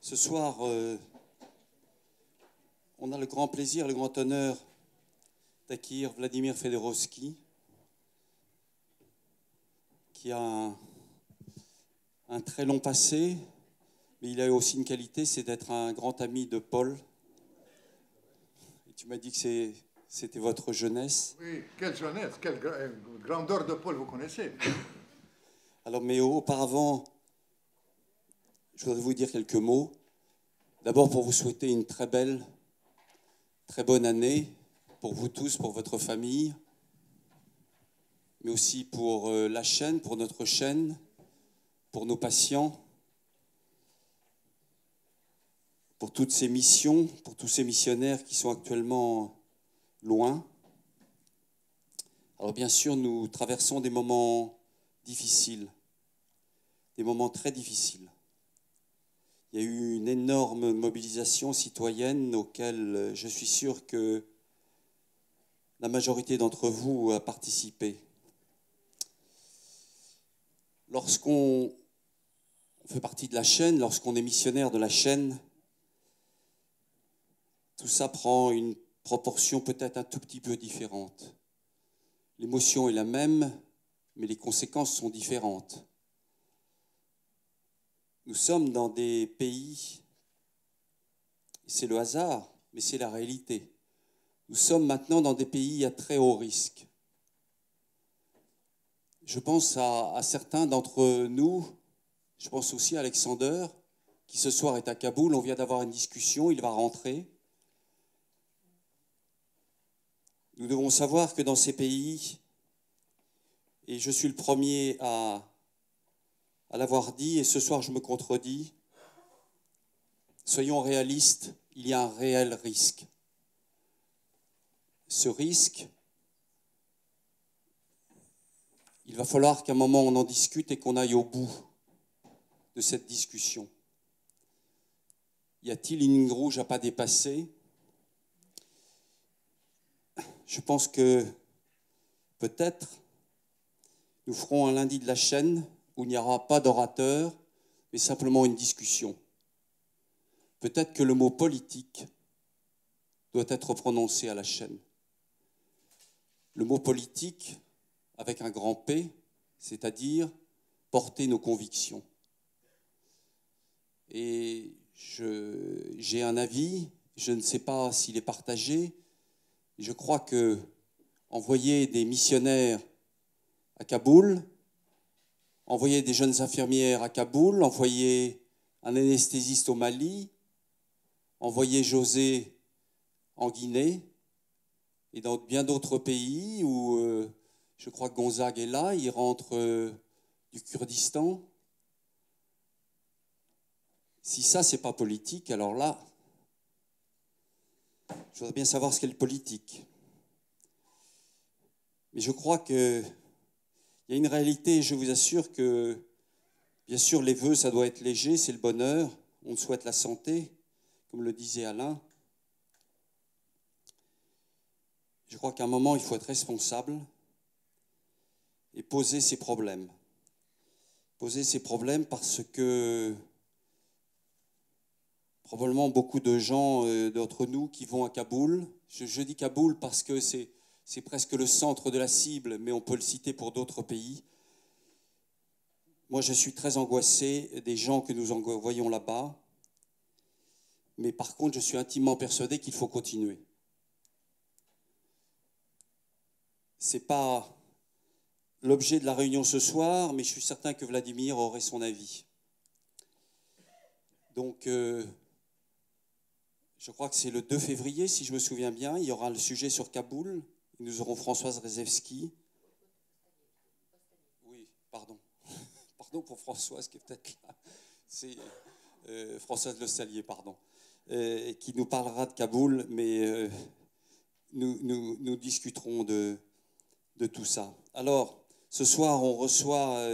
Ce soir, on a le grand plaisir, le grand honneur d'accueillir Vladimir Fedorovski, qui a un très long passé, mais il a aussi une qualité, c'est d'être un grand ami de Paul. Et tu m'as dit que c'était votre jeunesse. Oui, quelle jeunesse, quelle grandeur de Paul, vous connaissez. Alors, mais auparavant, je voudrais vous dire quelques mots. D'abord, pour vous souhaiter une très belle, très bonne année, pour vous tous, pour votre famille, mais aussi pour la chaîne, pour notre chaîne, pour nos patients, pour toutes ces missions, pour tous ces missionnaires qui sont actuellement loin. Alors bien sûr, nous traversons des moments difficiles, des moments très difficiles. Il y a eu une énorme mobilisation citoyenne auquel je suis sûr que la majorité d'entre vous a participé. Lorsqu'on fait partie de la chaîne, lorsqu'on est missionnaire de la chaîne, tout ça prend une proportion peut-être un tout petit peu différente. L'émotion est la même, mais les conséquences sont différentes. Nous sommes dans des pays, c'est le hasard, mais c'est la réalité. Nous sommes maintenant dans des pays à très haut risque. Je pense à certains d'entre nous, je pense aussi à Alexander, qui ce soir est à Kaboul, on vient d'avoir une discussion, il va rentrer. Nous devons savoir que dans ces pays, et je suis le premier à l'avoir dit, et ce soir je me contredis, soyons réalistes, il y a un réel risque. Ce risque, il va falloir qu'à un moment on en discute et qu'on aille au bout de cette discussion. Y a-t-il une ligne rouge à pas dépasser ? Je pense que peut-être nous ferons un lundi de la chaîne où il n'y aura pas d'orateur, mais simplement une discussion. Peut-être que le mot politique doit être prononcé à la chaîne. Le mot politique, avec un grand P, c'est-à-dire porter nos convictions. Et j'ai un avis, je ne sais pas s'il est partagé. Je crois que envoyer des missionnaires à Kaboul, envoyer des jeunes infirmières à Kaboul, envoyer un anesthésiste au Mali, envoyer José en Guinée et dans bien d'autres pays où je crois que Gonzague est là, il rentre du Kurdistan. Si ça, c'est pas politique, alors là, je voudrais bien savoir ce qu'est le politique. Mais je crois qu'il y a une réalité, je vous assure que, bien sûr, les vœux, ça doit être léger, c'est le bonheur, on souhaite la santé, comme le disait Alain. Je crois qu'à un moment, il faut être responsable et poser ses problèmes. Poser ses problèmes parce que probablement beaucoup de gens d'entre nous qui vont à Kaboul, je dis Kaboul parce que c'est presque le centre de la cible, mais on peut le citer pour d'autres pays. Moi, je suis très angoissé des gens que nous envoyons là-bas, mais par contre, je suis intimement persuadé qu'il faut continuer. Ce n'est pas l'objet de la réunion ce soir, mais je suis certain que Vladimir aurait son avis. Donc, je crois que c'est le 2 février, si je me souviens bien, il y aura le sujet sur Kaboul. Nous aurons Françoise Rzewski. Oui, pardon. Pardon pour Françoise qui est peut-être là. C'est Françoise Le Salier, pardon. Qui nous parlera de Kaboul, mais nous discuterons de tout ça. Alors, ce soir, on reçoit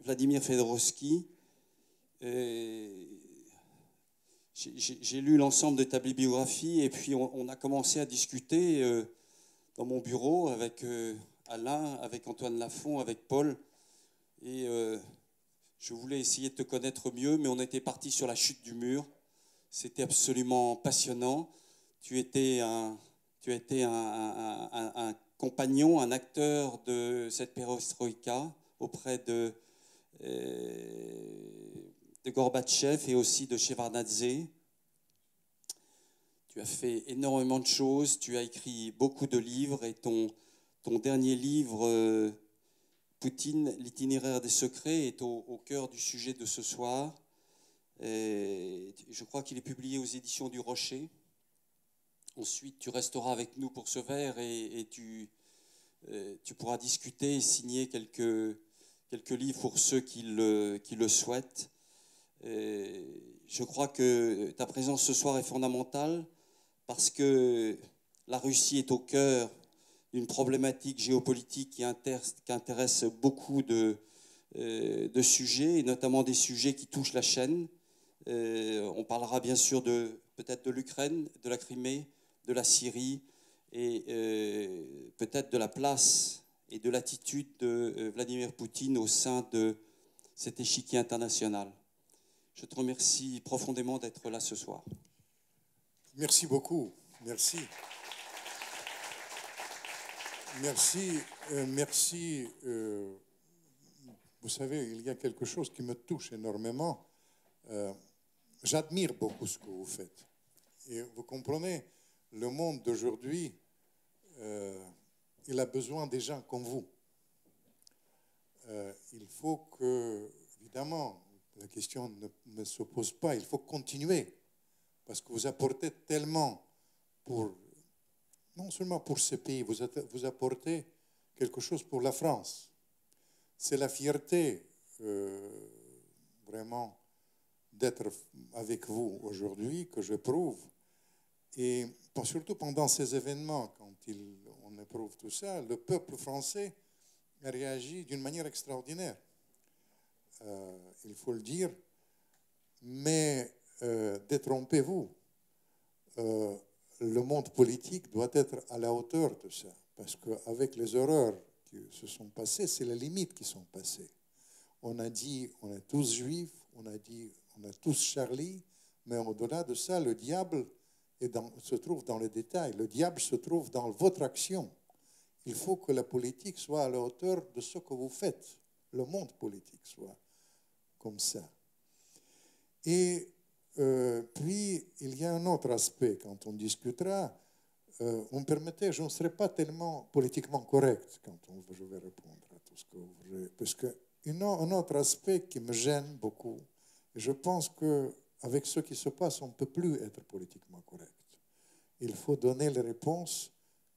Vladimir Fedorovski. J'ai lu l'ensemble de ta bibliographie et puis on a commencé à discuter dans mon bureau avec Alain, avec Antoine Lafont, avec Paul. Et Je voulais essayer de te connaître mieux, mais on était parti sur la chute du mur. C'était absolument passionnant. Tu étais un compagnon, un acteur de cette perestroïka auprès de Gorbatchev et aussi de Shevardnadze. Tu as fait énormément de choses, tu as écrit beaucoup de livres et ton dernier livre, Poutine, l'itinéraire des secrets, est au cœur du sujet de ce soir. Et je crois qu'il est publié aux éditions du Rocher. Ensuite, tu resteras avec nous pour ce verre et tu pourras discuter et signer quelques livres pour ceux qui le souhaitent. Je crois que ta présence ce soir est fondamentale parce que la Russie est au cœur d'une problématique géopolitique qui intéresse beaucoup de sujets, et notamment des sujets qui touchent la chaîne. On parlera bien sûr peut-être de l'Ukraine, de la Crimée, de la Syrie, et peut-être de la place et de l'attitude de Vladimir Poutine au sein de cet échiquier international. Je te remercie profondément d'être là ce soir. Merci beaucoup. Merci. Merci. Vous savez, il y a quelque chose qui me touche énormément. J'admire beaucoup ce que vous faites. Et vous comprenez, le monde d'aujourd'hui, il a besoin des gens comme vous. Il faut que, évidemment, la question ne se pose pas, il faut continuer. Parce que vous apportez tellement non seulement pour ce pays, vous apportez quelque chose pour la France. C'est la fierté, vraiment, d'être avec vous aujourd'hui que j'éprouve. Et surtout pendant ces événements, quand on éprouve tout ça, le peuple français a réagi d'une manière extraordinaire. Il faut le dire. Mais détrompez-vous. Le monde politique doit être à la hauteur de ça. Parce qu'avec les horreurs qui se sont passées, c'est les limites qui sont passées. On a dit, on est tous juifs, on a dit, on est tous Charlie, mais au-delà de ça, le diable se trouve dans les détails. Le diable se trouve dans votre action. Il faut que la politique soit à la hauteur de ce que vous faites. Le monde politique soit comme ça. Et puis, il y a un autre aspect. Quand on discutera, vous me permettez, je ne serai pas tellement politiquement correct quand je vais répondre à tout ce que vous voulez. Parce qu'un autre aspect qui me gêne beaucoup, et je pense qu'avec ce qui se passe, on ne peut plus être politiquement correct. Il faut donner les réponses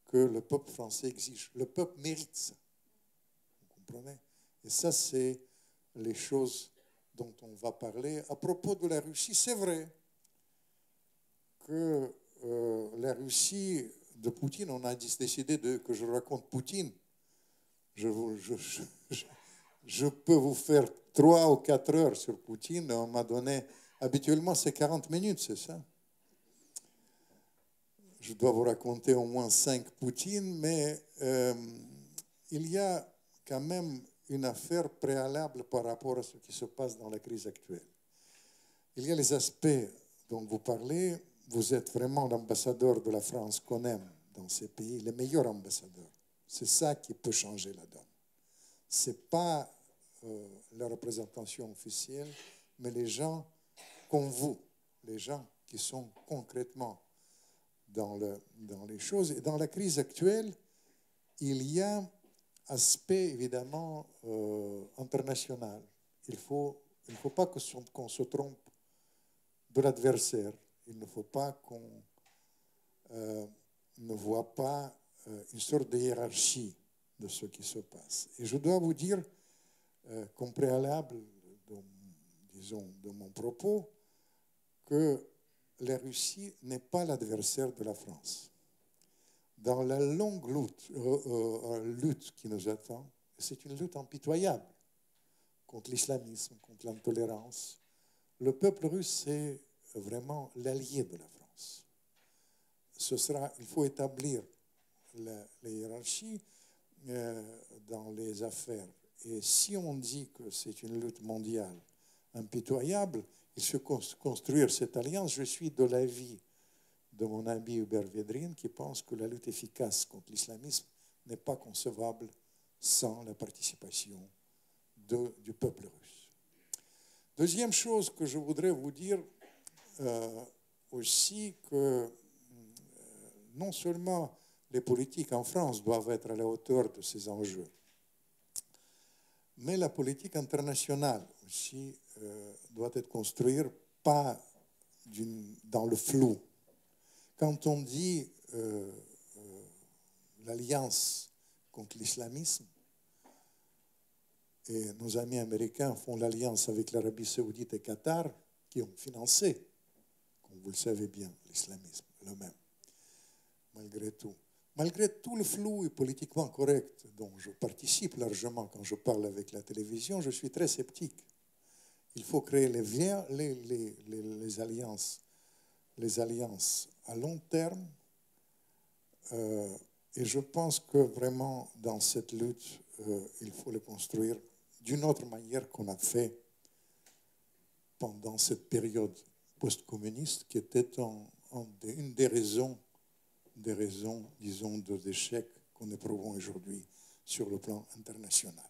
que le peuple français exige. Le peuple mérite ça. Vous comprenez? Et ça, c'est les choses dont on va parler. À propos de la Russie, c'est vrai que la Russie de Poutine, on a décidé que je raconte Poutine. Je peux vous faire 3 ou 4 heures sur Poutine. On m'a donné, habituellement, c'est 40 minutes, c'est ça? Je dois vous raconter au moins 5 Poutine, mais il y a quand même une affaire préalable par rapport à ce qui se passe dans la crise actuelle. Il y a les aspects dont vous parlez. Vous êtes vraiment l'ambassadeur de la France qu'on aime dans ces pays, le meilleur ambassadeur. C'est ça qui peut changer la donne. Ce n'est pas la représentation officielle, mais les gens comme vous, les gens qui sont concrètement dans les choses. Et dans la crise actuelle, il y a aspect évidemment international. Il ne faut pas qu'on se trompe de l'adversaire. Il ne faut pas qu'on ne voit pas une sorte de hiérarchie de ce qui se passe. Et je dois vous dire, comme préalable, de mon propos, que la Russie n'est pas l'adversaire de la France. Dans la longue lutte qui nous attend, c'est une lutte impitoyable contre l'islamisme, contre l'intolérance. Le peuple russe, c'est vraiment l'allié de la France. Il faut établir la hiérarchie dans les affaires Et si on dit que c'est une lutte mondiale impitoyable, il faut construire cette alliance. Je suis de l'avis de mon ami Hubert Védrine qui pense que la lutte efficace contre l'islamisme n'est pas concevable sans la participation du peuple russe. Deuxième chose que je voudrais vous dire aussi, que non seulement les politiques en France doivent être à la hauteur de ces enjeux, mais la politique internationale aussi doit être construite pas dans le flou. Quand on dit l'alliance contre l'islamisme, et nos amis américains font l'alliance avec l'Arabie saoudite et Qatar, qui ont financé, comme vous le savez bien, l'islamisme, le même, malgré tout. Malgré tout le flou et politiquement correct dont je participe largement quand je parle avec la télévision, je suis très sceptique. Il faut créer les alliances à long terme. Et je pense que vraiment, dans cette lutte, il faut le construire d'une autre manière qu'on a fait pendant cette période post-communiste, qui était une des raisons, disons, des échecs que nous éprouvons aujourd'hui sur le plan international.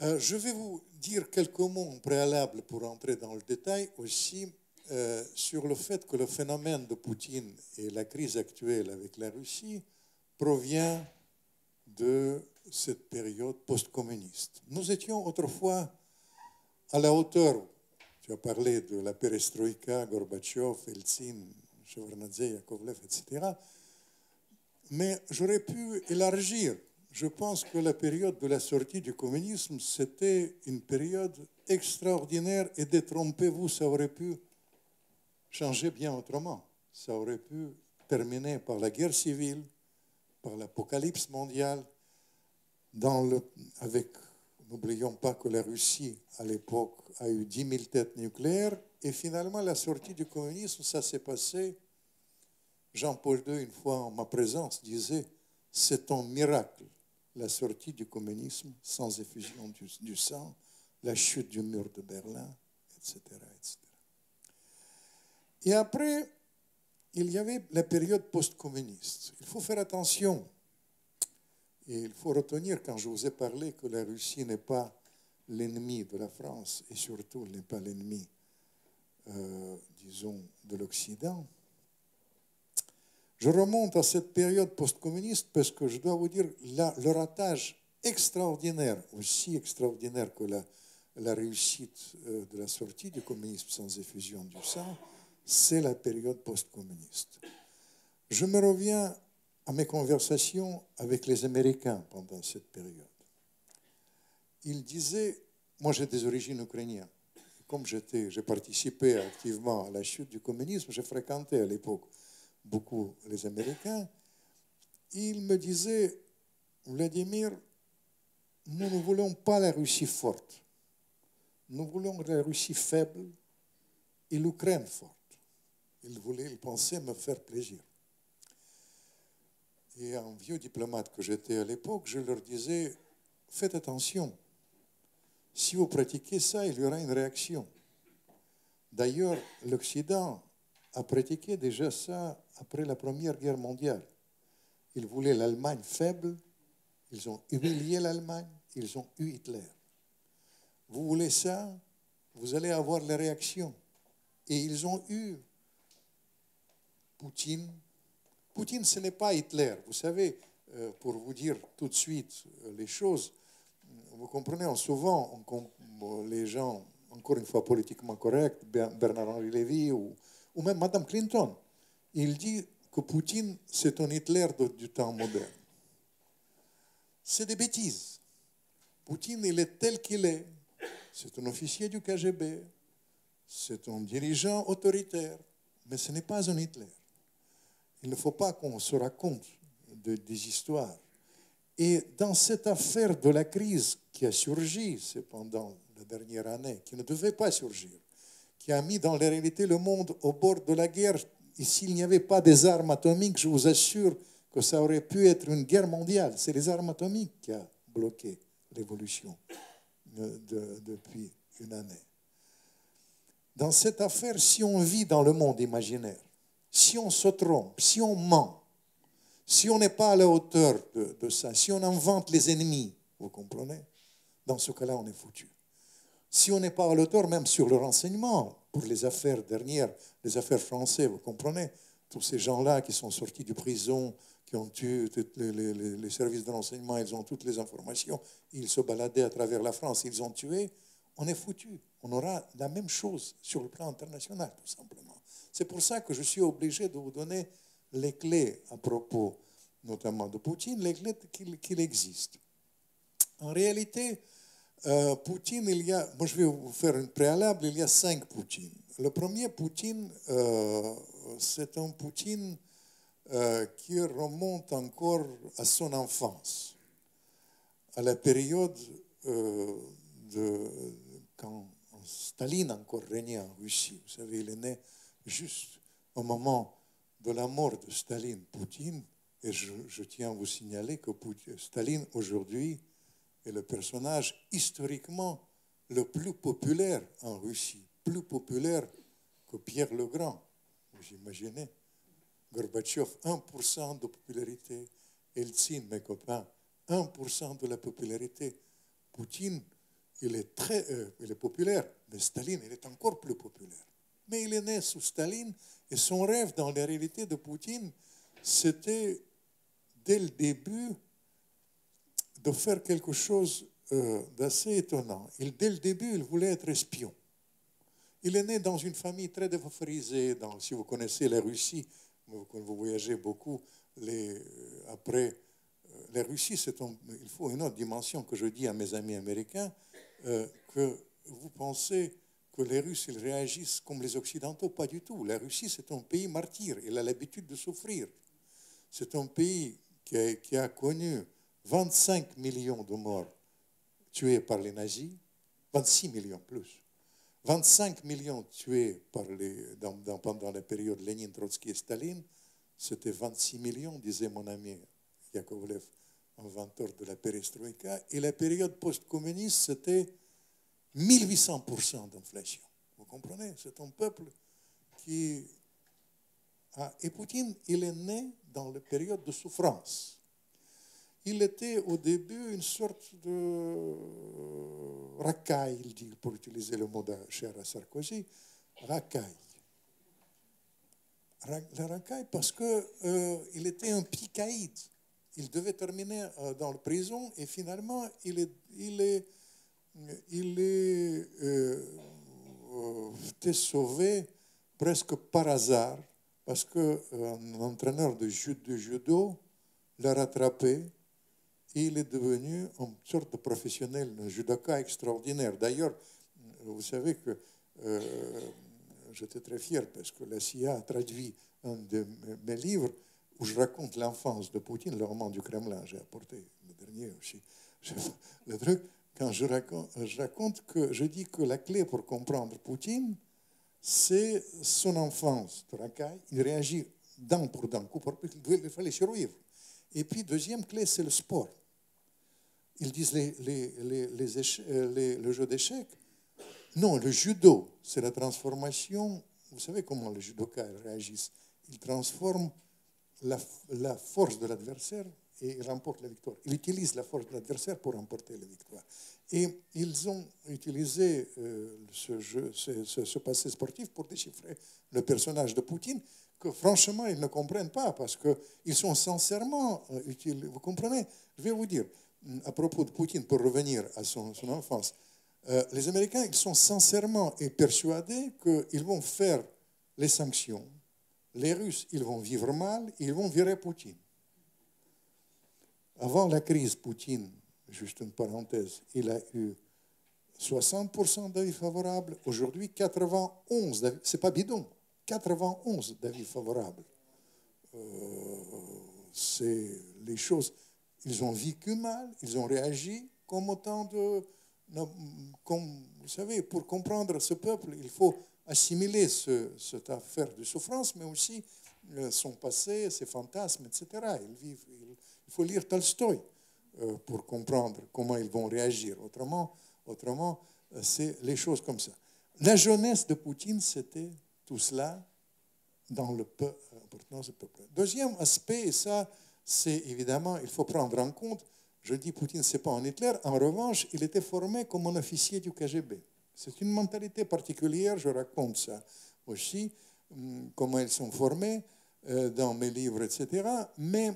Je vais vous dire quelques mots en préalable pour entrer dans le détail aussi sur le fait que le phénomène de Poutine et la crise actuelle avec la Russie provient de cette période post-communiste. Nous étions autrefois à la hauteur, tu as parlé de la perestroïka, Gorbatchev, Eltsine, Shevardnadze, Yakovlev, etc. Mais j'aurais pu élargir. Je pense que la période de la sortie du communisme, c'était une période extraordinaire et détrompez-vous, ça aurait pu changer bien autrement. Ça aurait pu terminer par la guerre civile, par l'apocalypse mondiale, n'oublions pas que la Russie, à l'époque, a eu 10 000 têtes nucléaires, et finalement, la sortie du communisme, ça s'est passé. Jean-Paul II, une fois en ma présence, disait « C'est un miracle, la sortie du communisme sans effusion du sang, la chute du mur de Berlin, etc. etc. » Et après, il y avait la période post-communiste. Il faut faire attention. Et il faut retenir, quand je vous ai parlé, que la Russie n'est pas l'ennemi de la France, et surtout n'est pas l'ennemi, disons, de l'Occident. Je remonte à cette période post-communiste parce que je dois vous dire, le ratage extraordinaire, aussi extraordinaire que la réussite de la sortie du communisme sans effusion du sang, c'est la période post-communiste. Je me reviens à mes conversations avec les Américains pendant cette période. Ils disaient, moi j'ai des origines ukrainiennes, comme j'ai participé activement à la chute du communisme, j'ai fréquenté à l'époque beaucoup les Américains, ils me disaient, Vladimir, nous ne voulons pas la Russie forte, nous voulons la Russie faible et l'Ukraine forte. Ils pensaient me faire plaisir. Et un vieux diplomate que j'étais à l'époque, je leur disais, faites attention, si vous pratiquez ça, il y aura une réaction. D'ailleurs, l'Occident a pratiqué déjà ça après la Première Guerre mondiale. Ils voulaient l'Allemagne faible, ils ont humilié l'Allemagne, ils ont eu Hitler. Vous voulez ça, vous allez avoir la réaction. Et ils ont eu Poutine. Poutine, ce n'est pas Hitler. Vous savez, pour vous dire tout de suite les choses, vous comprenez, souvent, les gens, encore une fois politiquement corrects, Bernard-Henri Lévy ou même Madame Clinton, il dit que Poutine, c'est un Hitler du temps moderne. C'est des bêtises. Poutine, il est tel qu'il est. C'est un officier du KGB, c'est un dirigeant autoritaire, mais ce n'est pas un Hitler. Il ne faut pas qu'on se raconte des histoires. Et dans cette affaire de la crise qui a surgi pendant la dernière année, qui ne devait pas surgir, qui a mis dans la réalité le monde au bord de la guerre, et s'il n'y avait pas des armes atomiques, je vous assure que ça aurait pu être une guerre mondiale. C'est les armes atomiques qui ont bloqué l'évolution depuis une année. Dans cette affaire, si on vit dans le monde imaginaire, si on se trompe, si on ment, si on n'est pas à la hauteur de ça, si on invente les ennemis, vous comprenez? Dans ce cas-là, on est foutu. Si on n'est pas à la hauteur, même sur le renseignement, pour les affaires dernières, les affaires françaises, vous comprenez? Tous ces gens-là qui sont sortis de prison, qui ont tué les services de renseignement, ils ont toutes les informations, ils se baladaient à travers la France, ils ont tué, on est foutu. On aura la même chose sur le plan international, tout simplement. C'est pour ça que je suis obligé de vous donner les clés à propos, notamment de Poutine, les clés qu'il existe. En réalité, Poutine, moi je vais vous faire une préalable, il y a 5 Poutines. Le premier Poutine, c'est un Poutine qui remonte encore à son enfance, à la période quand Staline encore régnait en Russie. Vous savez, il est né juste au moment de la mort de Staline, Poutine, et je tiens à vous signaler que Staline, aujourd'hui, est le personnage historiquement le plus populaire en Russie, plus populaire que Pierre le Grand. Vous imaginez? Gorbatchev, 1% de popularité. Eltsine, mes copains, 1% de la popularité. Poutine, il est populaire, mais Staline, il est encore plus populaire. Mais il est né sous Staline, et son rêve dans la réalité de Poutine, c'était dès le début de faire quelque chose d'assez étonnant. Dès le début, il voulait être espion. Il est né dans une famille très défavorisée. Si vous connaissez la Russie, quand vous voyagez beaucoup, après, la Russie, il faut une autre dimension que je dis à mes amis américains, que vous pensez que les Russes ils réagissent comme les Occidentaux, pas du tout. La Russie, c'est un pays martyr, il a l'habitude de souffrir. C'est un pays qui a connu 25 millions de morts tués par les nazis, 26 millions plus. 25 millions tués pendant la période Lénine, Trotsky et Staline, c'était 26 millions, disait mon ami Yakovlev, inventeur de la perestroïka, et la période post-communiste, c'était 1800% d'inflation. Vous comprenez? C'est un peuple qui... Et Poutine, il est né dans la période de souffrance. Il était au début une sorte de racaille, il dit, pour utiliser le mot cher à Sarkozy, racaille. La racaille parce qu'il était un picaïde. Il devait terminer dans la prison et finalement il était sauvé presque par hasard parce qu'un entraîneur de judo l'a rattrapé. Et il est devenu une sorte de professionnel, un judoka extraordinaire. D'ailleurs, vous savez que j'étais très fier parce que la CIA a traduit un de mes livres où je raconte l'enfance de Poutine, le roman du Kremlin. J'ai apporté le dernier aussi. Le truc, quand je raconte que je dis que la clé pour comprendre Poutine, c'est son enfance de racaille. Il réagit dent pour dent, coup pour coup. Il fallait survivre. Et puis, deuxième clé, c'est le sport. Ils disent le jeu d'échecs. Non, le judo, c'est la transformation. Vous savez comment les judokas réagissent? Ils transforment la force de l'adversaire et ils remportent la victoire. Ils utilisent la force de l'adversaire pour remporter la victoire. Et ils ont utilisé ce passé sportif pour déchiffrer le personnage de Poutine, que franchement, ils ne comprennent pas parce qu'ils sont sincèrement utiles. Vous comprenez? Je vais vous dire, à propos de Poutine, pour revenir à son enfance, les Américains, ils sont sincèrement et persuadés qu'ils vont faire les sanctions. Les Russes, ils vont vivre mal et ils vont virer Poutine. Avant la crise, Poutine, juste une parenthèse, il a eu 60% d'avis favorables. Aujourd'hui, 91 d'avis. C'est pas bidon. 91 d'avis favorables. C'est les choses. Ils ont vécu mal, ils ont réagi comme autant de... Comme, vous savez, pour comprendre ce peuple, il faut assimiler cette affaire de souffrance, mais aussi son passé, ses fantasmes, etc. Il faut lire Tolstoï. pour comprendre comment ils vont réagir. Autrement, c'est les choses comme ça. La jeunesse de Poutine, c'était tout cela dans l'appartenance du peuple. Deuxième aspect, et ça, c'est évidemment, il faut prendre en compte, je dis Poutine, ce n'est pas un Hitler, en revanche, il était formé comme un officier du KGB. C'est une mentalité particulière, je raconte ça aussi, comment ils sont formés dans mes livres, etc. Mais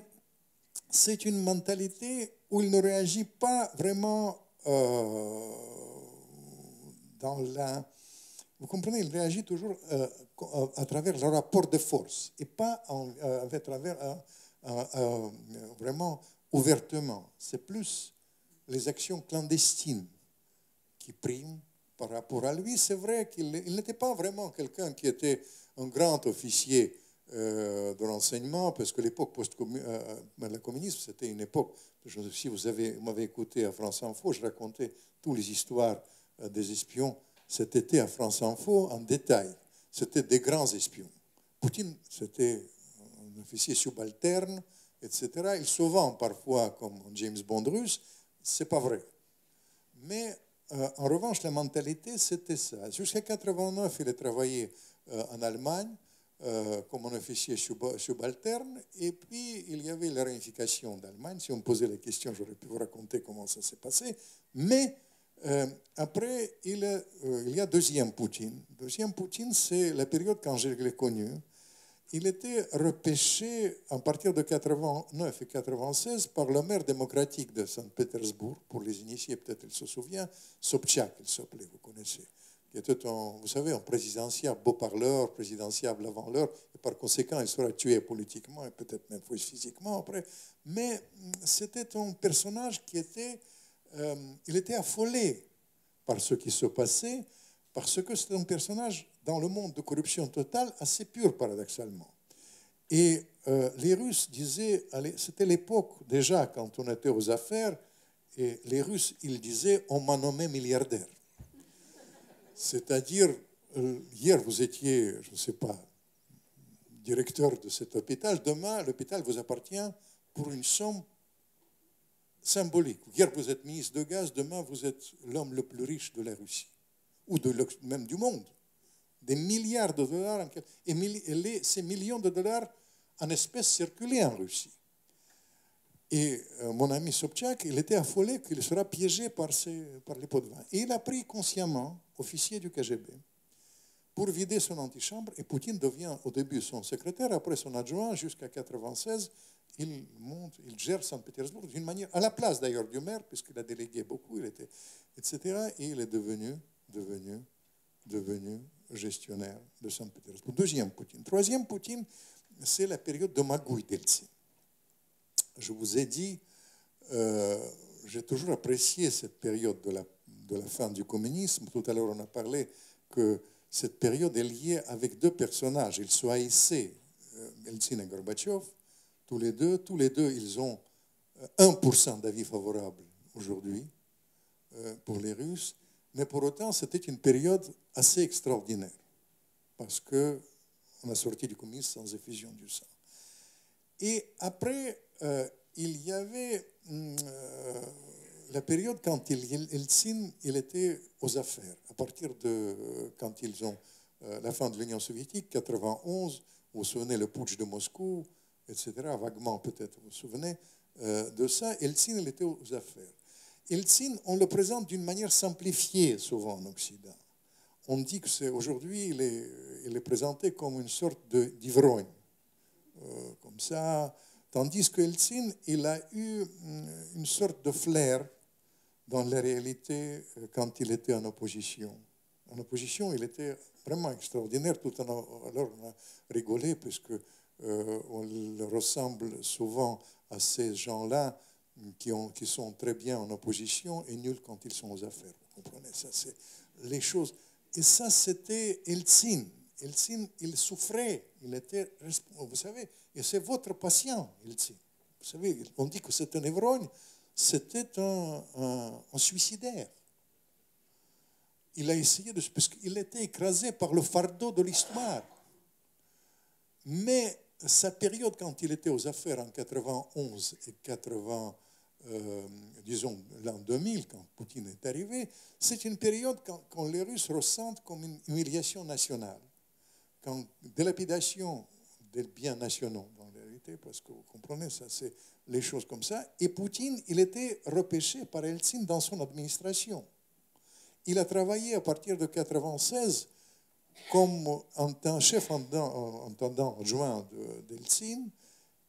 c'est une mentalité où il ne réagit pas vraiment dans la... Vous comprenez, il réagit toujours à travers le rapport de force et pas à travers vraiment ouvertement. C'est plus les actions clandestines qui priment par rapport à lui. C'est vrai qu'il n'était pas vraiment quelqu'un qui était un grand officier de renseignement, parce que l'époque le communisme, c'était une époque, si vous m'avez écouté à France Info, je racontais toutes les histoires des espions cet été à France Info en détail. C'était des grands espions. Poutine, c'était un officier subalterne, etc. Il se vend parfois comme un James Bond russe, c'est pas vrai. Mais en revanche, la mentalité, c'était ça. Jusqu'à 89, il a travaillé en Allemagne comme un officier subalterne, et puis il y avait la réunification d'Allemagne. Si on me posait la question, j'aurais pu vous raconter comment ça s'est passé. Mais après, il y a deuxième Poutine. Deuxième Poutine, c'est la période quand je l'ai connu. Il était repêché à partir de 89 et 96 par le maire démocratique de Saint-Pétersbourg. Pour les initiés, peut-être il se souvient, Sobchak, il s'appelait, vous connaissez. Qui était, vous savez, un présidentiable beau parleur, présidentiable avant l'heure, et par conséquent, il sera tué politiquement et peut-être même physiquement après. Mais c'était un personnage qui était, il était affolé par ce qui se passait, parce que c'était un personnage dans le monde de corruption totale assez pur, paradoxalement. Et les Russes disaient, c'était l'époque déjà quand on était aux affaires, et les Russes, ils disaient, on m'a nommé milliardaire. C'est-à-dire, hier vous étiez, je ne sais pas, directeur de cet hôpital, demain l'hôpital vous appartient pour une somme symbolique. Hier vous êtes ministre de gaz, demain vous êtes l'homme le plus riche de la Russie, ou même du monde. Des milliards de dollars, et ces millions de dollars en espèces circulaient en Russie. Et mon ami Sobchak, il était affolé qu'il sera piégé par les pots de vin. Et il a pris consciemment, officier du KGB, pour vider son antichambre. Et Poutine devient au début son secrétaire, après son adjoint, jusqu'à 1996. Il gère Saint-Pétersbourg d'une manière, à la place d'ailleurs du maire, puisqu'il a délégué beaucoup, etc. Et il est devenu gestionnaire de Saint-Pétersbourg. Deuxième Poutine. Troisième Poutine, c'est la période de magouille d'Eltsine. Je vous ai dit, j'ai toujours apprécié cette période de la fin du communisme. Tout à l'heure, on a parlé que cette période est liée avec deux personnages. Ils se haïssaient, Eltsine et Gorbatchev, tous les deux, ils ont 1% d'avis favorable aujourd'hui pour les Russes. Mais pour autant, c'était une période assez extraordinaire, parce qu'on a sorti du communisme sans effusion du sang. Et après, il y avait la période quand Eltsine, il était aux affaires. À partir de quand ils ont la fin de l'Union soviétique, 91, vous vous souvenez le putsch de Moscou, etc. Vaguement, peut-être, vous vous souvenez de ça. Eltsine, il était aux affaires. Eltsine, on le présente d'une manière simplifiée souvent en Occident. On dit que aujourd'hui, il est présenté comme une sorte d'ivrogne. Comme ça, tandis que Eltsine, il a eu une sorte de flair dans la réalité quand il était en opposition. En opposition, il était vraiment extraordinaire, tout alors on a rigolé, puisque on le ressemble souvent à ces gens-là qui sont très bien en opposition et nuls quand ils sont aux affaires. Vous comprenez, ça, c'est les choses. Et ça, c'était Eltsine. Eltsine, il souffrait, il était, vous savez, et c'est votre patient, Eltsine. Vous savez, on dit que c'est un ivrogne, c'était un suicidaire. Il a essayé parce qu'il était écrasé par le fardeau de l'histoire. Mais sa période, quand il était aux affaires en 91 et 92, disons l'an 2000, quand Poutine est arrivé, c'est une période quand les Russes ressentent comme une humiliation nationale, quand dilapidation des biens nationaux, dans la réalité, parce que vous comprenez, ça c'est les choses comme ça. Et Poutine, il était repêché par Eltsine dans son administration. Il a travaillé à partir de 1996 comme un chef intendant adjoint d'Eltsine.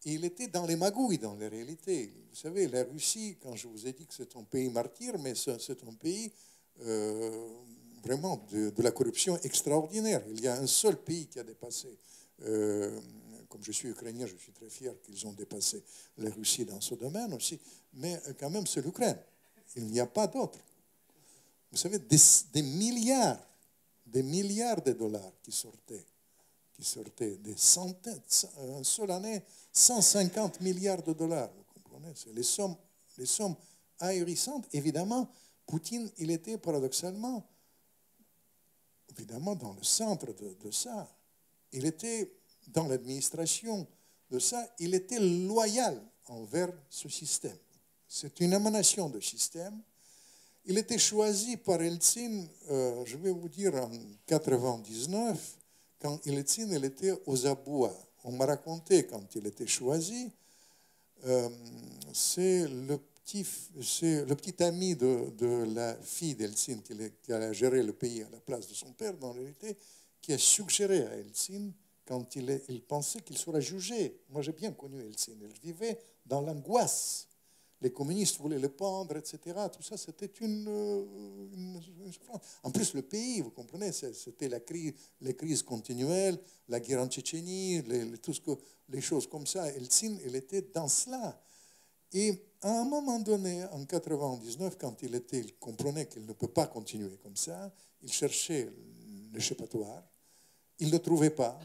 Il était dans les magouilles, dans la réalité. Vous savez, la Russie, quand je vous ai dit que c'est un pays martyr, mais c'est un pays vraiment de la corruption extraordinaire. Il y a un seul pays qui a dépassé, comme je suis ukrainien, je suis très fier qu'ils ont dépassé la Russie dans ce domaine aussi, mais quand même c'est l'Ukraine. Il n'y a pas d'autre. Vous savez, des milliards de dollars qui sortaient des centaines, une seule année, 150 milliards de dollars, vous comprenez, c'est les sommes ahurissantes. Évidemment, Poutine, il était paradoxalement, évidemment, dans le centre de ça. Il était dans l'administration de ça, il était loyal envers ce système. C'est une émanation de système. Il était choisi par Eltsine, je vais vous dire, en 1999, quand Eltsine il était aux abois. On m'a raconté quand il était choisi, c'est le petit ami de la fille d'Eltsine qui a géré le pays à la place de son père, dans la réalité, qui a suggéré à Eltsine, quand il pensait qu'il serait jugé. Moi, j'ai bien connu Eltsine. Il vivait dans l'angoisse. Les communistes voulaient le pendre, etc. Tout ça, c'était une souffrance. En plus, le pays, vous comprenez, c'était les crises continuelles, la guerre en Tchétchénie, les choses comme ça. Eltsine, il était dans cela. Et à un moment donné, en 1999, quand il comprenait qu'il ne peut pas continuer comme ça, il cherchait l'échappatoire. Il ne le trouvait pas.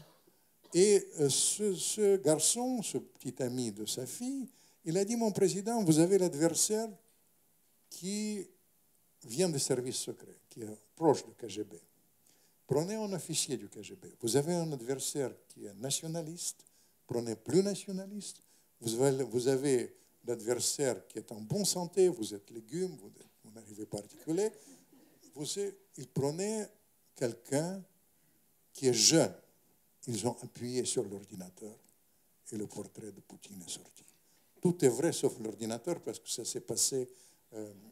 Et ce garçon, ce petit ami de sa fille, il a dit, mon président, vous avez l'adversaire qui vient des services secrets, qui est proche du KGB. Prenez un officier du KGB. Vous avez un adversaire qui est nationaliste, prenez plus nationaliste. Vous avez l'adversaire qui est en bonne santé, vous êtes légume, vous n'arrivez pas à articuler. Il prenait quelqu'un qui est jeune. Ils ont appuyé sur l'ordinateur et le portrait de Poutine est sorti. Tout est vrai sauf l'ordinateur parce que ça s'est passé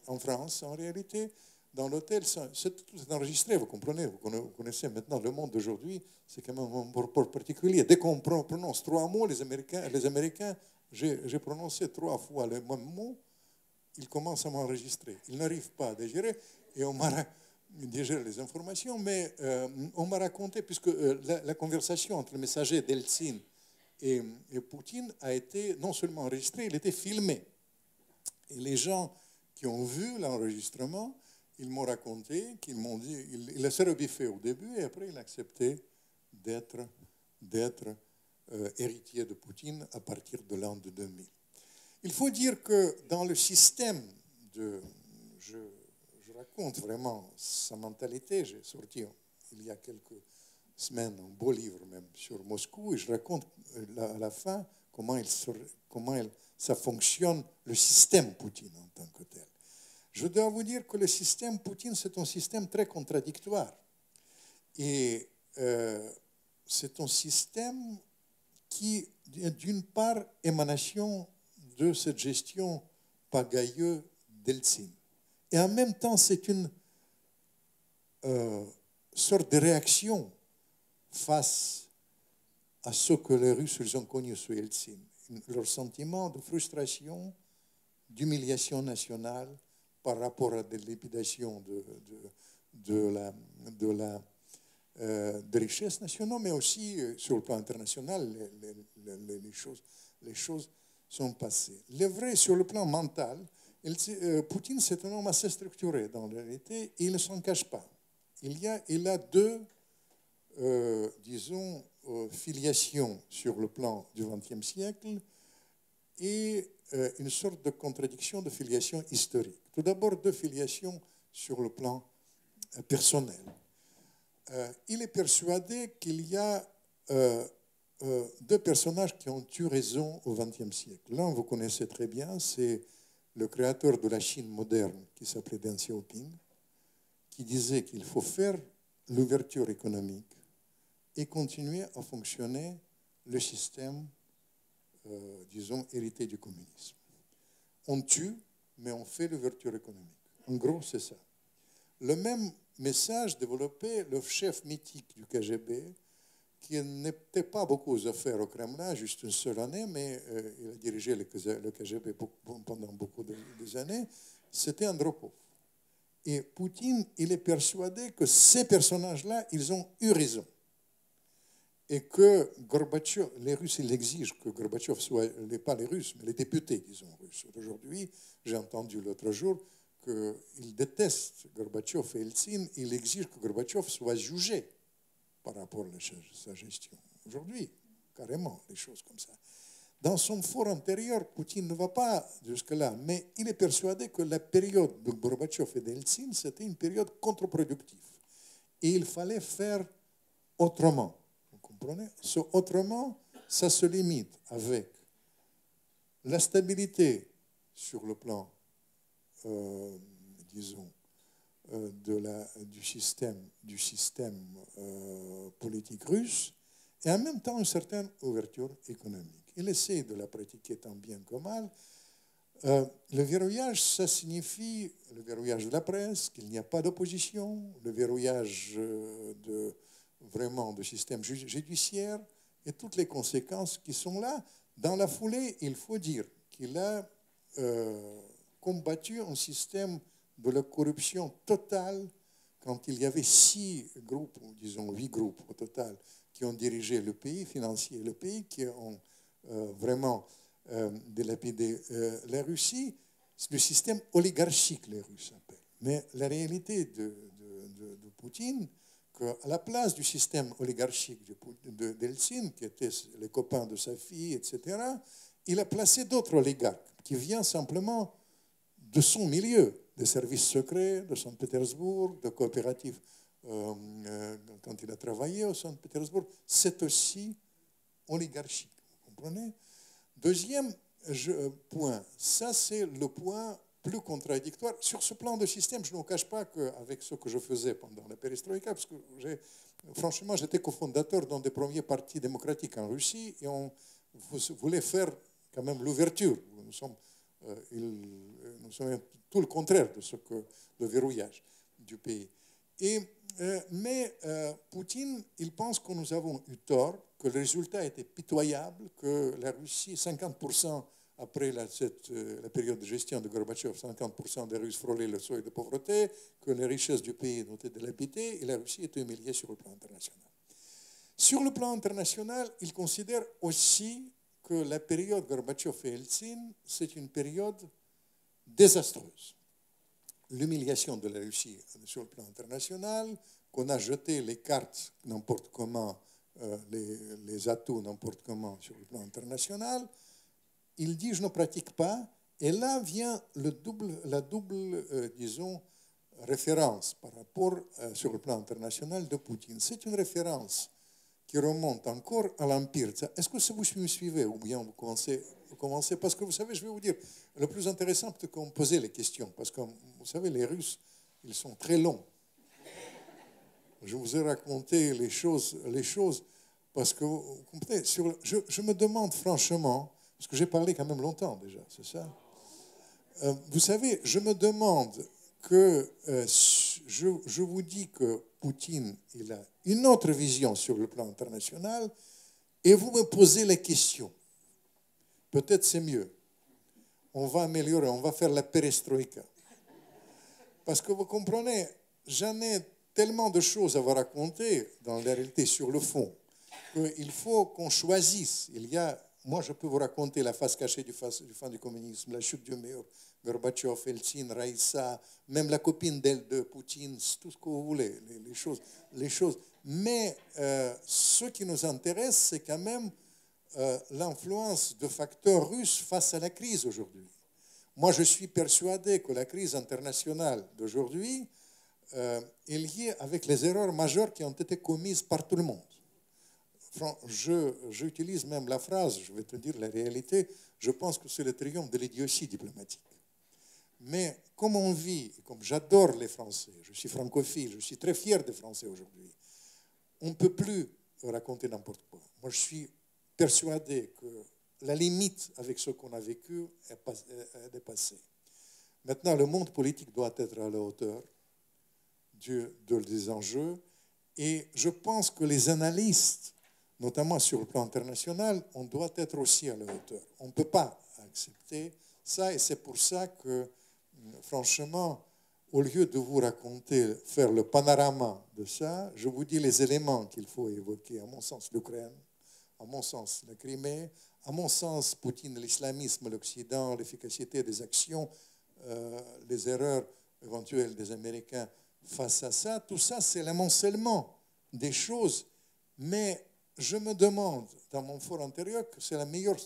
en France. En réalité, dans l'hôtel, tout est enregistré, vous comprenez, vous connaissez maintenant le monde d'aujourd'hui, c'est quand même un rapport particulier. Dès qu'on prononce 3 mots, les Américains, j'ai prononcé 3 fois le même mot, ils commencent à m'enregistrer. Ils n'arrivent pas à digérer et on m'a digéré les informations, mais on m'a raconté, puisque la conversation entre le messager d'Eltsine et Poutine a été non seulement enregistrée, il était filmé. Et les gens qui ont vu l'enregistrement, ils m'ont raconté, qu'ils m'ont dit, il s'est rebiffé au début et après il a accepté d'être héritier de Poutine à partir de l'an 2000. Il faut dire que dans le système je raconte vraiment sa mentalité, j'ai sorti il y a quelques semaine un beau livre même sur Moscou et je raconte à la fin comment ça fonctionne, le système Poutine en tant que tel. Je dois vous dire que le système Poutine, c'est un système très contradictoire. Et c'est un système qui est d'une part émanation de cette gestion pagailleuse d'Eltsine. Et en même temps, c'est une sorte de réaction face à ce que les Russes ils ont connu sous Eltsine. Leur sentiment de frustration, d'humiliation nationale par rapport à des liquidations de richesses nationales, mais aussi sur le plan international, les choses sont passées. Le vrai, sur le plan mental, Poutine, c'est un homme assez structuré dans la réalité, et il ne s'en cache pas. Il a deux disons, filiation sur le plan du XXe siècle et une sorte de contradiction de filiation historique. Tout d'abord, deux filiations sur le plan personnel. Il est persuadé qu'il y a deux personnages qui ont eu raison au XXe siècle. L'un, vous connaissez très bien, c'est le créateur de la Chine moderne, qui s'appelait Deng Xiaoping, qui disait qu'il faut faire l'ouverture économique et continuer à fonctionner le système, disons, hérité du communisme. On tue, mais on fait l'ouverture économique. En gros, c'est ça. Le même message développé le chef mythique du KGB, qui n'était pas beaucoup aux affaires au Kremlin, juste une seule année, mais il a dirigé le KGB pendant beaucoup d'années, c'était Andropov. Et Poutine, il est persuadé que ces personnages-là, ils ont eu raison. Et que Gorbatchev, les Russes, ils exigent que Gorbatchev soit, pas les Russes, mais les députés, disons, russes. Aujourd'hui, j'ai entendu l'autre jour qu'ils détestent Gorbatchev et Eltsine, ils exigent que Gorbatchev soit jugé par rapport à sa gestion. Aujourd'hui, carrément, des choses comme ça. Dans son fort intérieur, Poutine ne va pas jusque-là, mais il est persuadé que la période de Gorbatchev et d'Eltsine, c'était une période contre-productive. Et il fallait faire autrement. Vous comprenez? Ce autrement, ça se limite avec la stabilité sur le plan, disons, du système politique russe, et en même temps une certaine ouverture économique. Il essaie de la pratiquer tant bien que mal. Le verrouillage, ça signifie le verrouillage de la presse, qu'il n'y a pas d'opposition, le verrouillage vraiment du système judiciaire et toutes les conséquences qui sont là. Dans la foulée, il faut dire qu'il a combattu un système de la corruption totale quand il y avait 6 groupes, ou disons 8 groupes au total, qui ont dirigé le pays, financé le pays, qui ont vraiment dilapidé la Russie. C'est le système oligarchique, les Russes appellent. Mais la réalité de Poutine, qu'à la place du système oligarchique d'Eltsine, qui étaient les copains de sa fille, etc., il a placé d'autres oligarques qui viennent simplement de son milieu, des services secrets de Saint-Pétersbourg, de coopératives. Quand il a travaillé au Saint-Pétersbourg, c'est aussi oligarchique. Vous comprenez? Deuxième point, ça c'est le point plus contradictoire. Sur ce plan de système, je ne vous cache pas qu'avec ce que je faisais pendant la perestroïka, parce que franchement, j'étais cofondateur d'un des premiers partis démocratiques en Russie, et on voulait faire quand même l'ouverture. Nous sommes tout le contraire de ce que le verrouillage du pays. Mais Poutine, il pense que nous avons eu tort, que le résultat était pitoyable, que la Russie, 50% après la période de gestion de Gorbatchev, 50% des Russes frôlaient le seuil de pauvreté, que les richesses du pays ont été dilapidées et la Russie est humiliée sur le plan international. Sur le plan international, il considère aussi que la période Gorbatchev et Eltsine, c'est une période désastreuse. L'humiliation de la Russie sur le plan international, qu'on a jeté les cartes n'importe comment, les atouts n'importe comment sur le plan international, il dit je ne pratique pas, et là vient la double disons, référence par rapport sur le plan international de Poutine. C'est une référence qui remonte encore à l'Empire. Est-ce que vous me suivez ou bien vous commencez? Parce que vous savez, je vais vous dire, le plus intéressant, peut-être qu'on posait les questions, parce que vous savez, les Russes, ils sont très longs. Je vous ai raconté les choses parce que, vous comprenez, je me demande franchement, parce que j'ai parlé quand même longtemps déjà, c'est ça? Vous savez, je me demande que, je vous dis que Poutine, il a une autre vision sur le plan international, et vous me posez les questions. Peut-être c'est mieux. On va améliorer, on va faire la perestroïka. Parce que vous comprenez, j'en ai tellement de choses à vous raconter dans la réalité sur le fond, qu'il faut qu'on choisisse. Moi, je peux vous raconter la face cachée du fin du communisme, la chute du mur, Gorbatchev, Eltsine, Raïssa, même la copine de Poutine, tout ce que vous voulez, les choses. Mais ce qui nous intéresse, c'est quand même l'influence de facteurs russes face à la crise aujourd'hui. Moi, je suis persuadé que la crise internationale d'aujourd'hui est liée avec les erreurs majeures qui ont été commises par tout le monde. J'utilise même la phrase, je vais te dire la réalité, je pense que c'est le triomphe de l'idiotie diplomatique. Mais comme on vit, et comme j'adore les Français, je suis francophile, je suis très fier des Français aujourd'hui, on ne peut plus raconter n'importe quoi. Moi, je suis persuadé que la limite avec ce qu'on a vécu est dépassée. Maintenant, le monde politique doit être à la hauteur des enjeux. Et je pense que les analystes, notamment sur le plan international, on doit être aussi à la hauteur. On ne peut pas accepter ça. Et c'est pour ça que, franchement, au lieu de vous raconter, faire le panorama de ça, je vous dis les éléments qu'il faut évoquer. À mon sens, l'Ukraine, à mon sens, la Crimée, à mon sens, Poutine, l'islamisme, l'Occident, l'efficacité des actions, les erreurs éventuelles des Américains face à ça. Tout ça, c'est l'amoncellement des choses. Mais je me demande, dans mon fort intérieur, que c'est la meilleure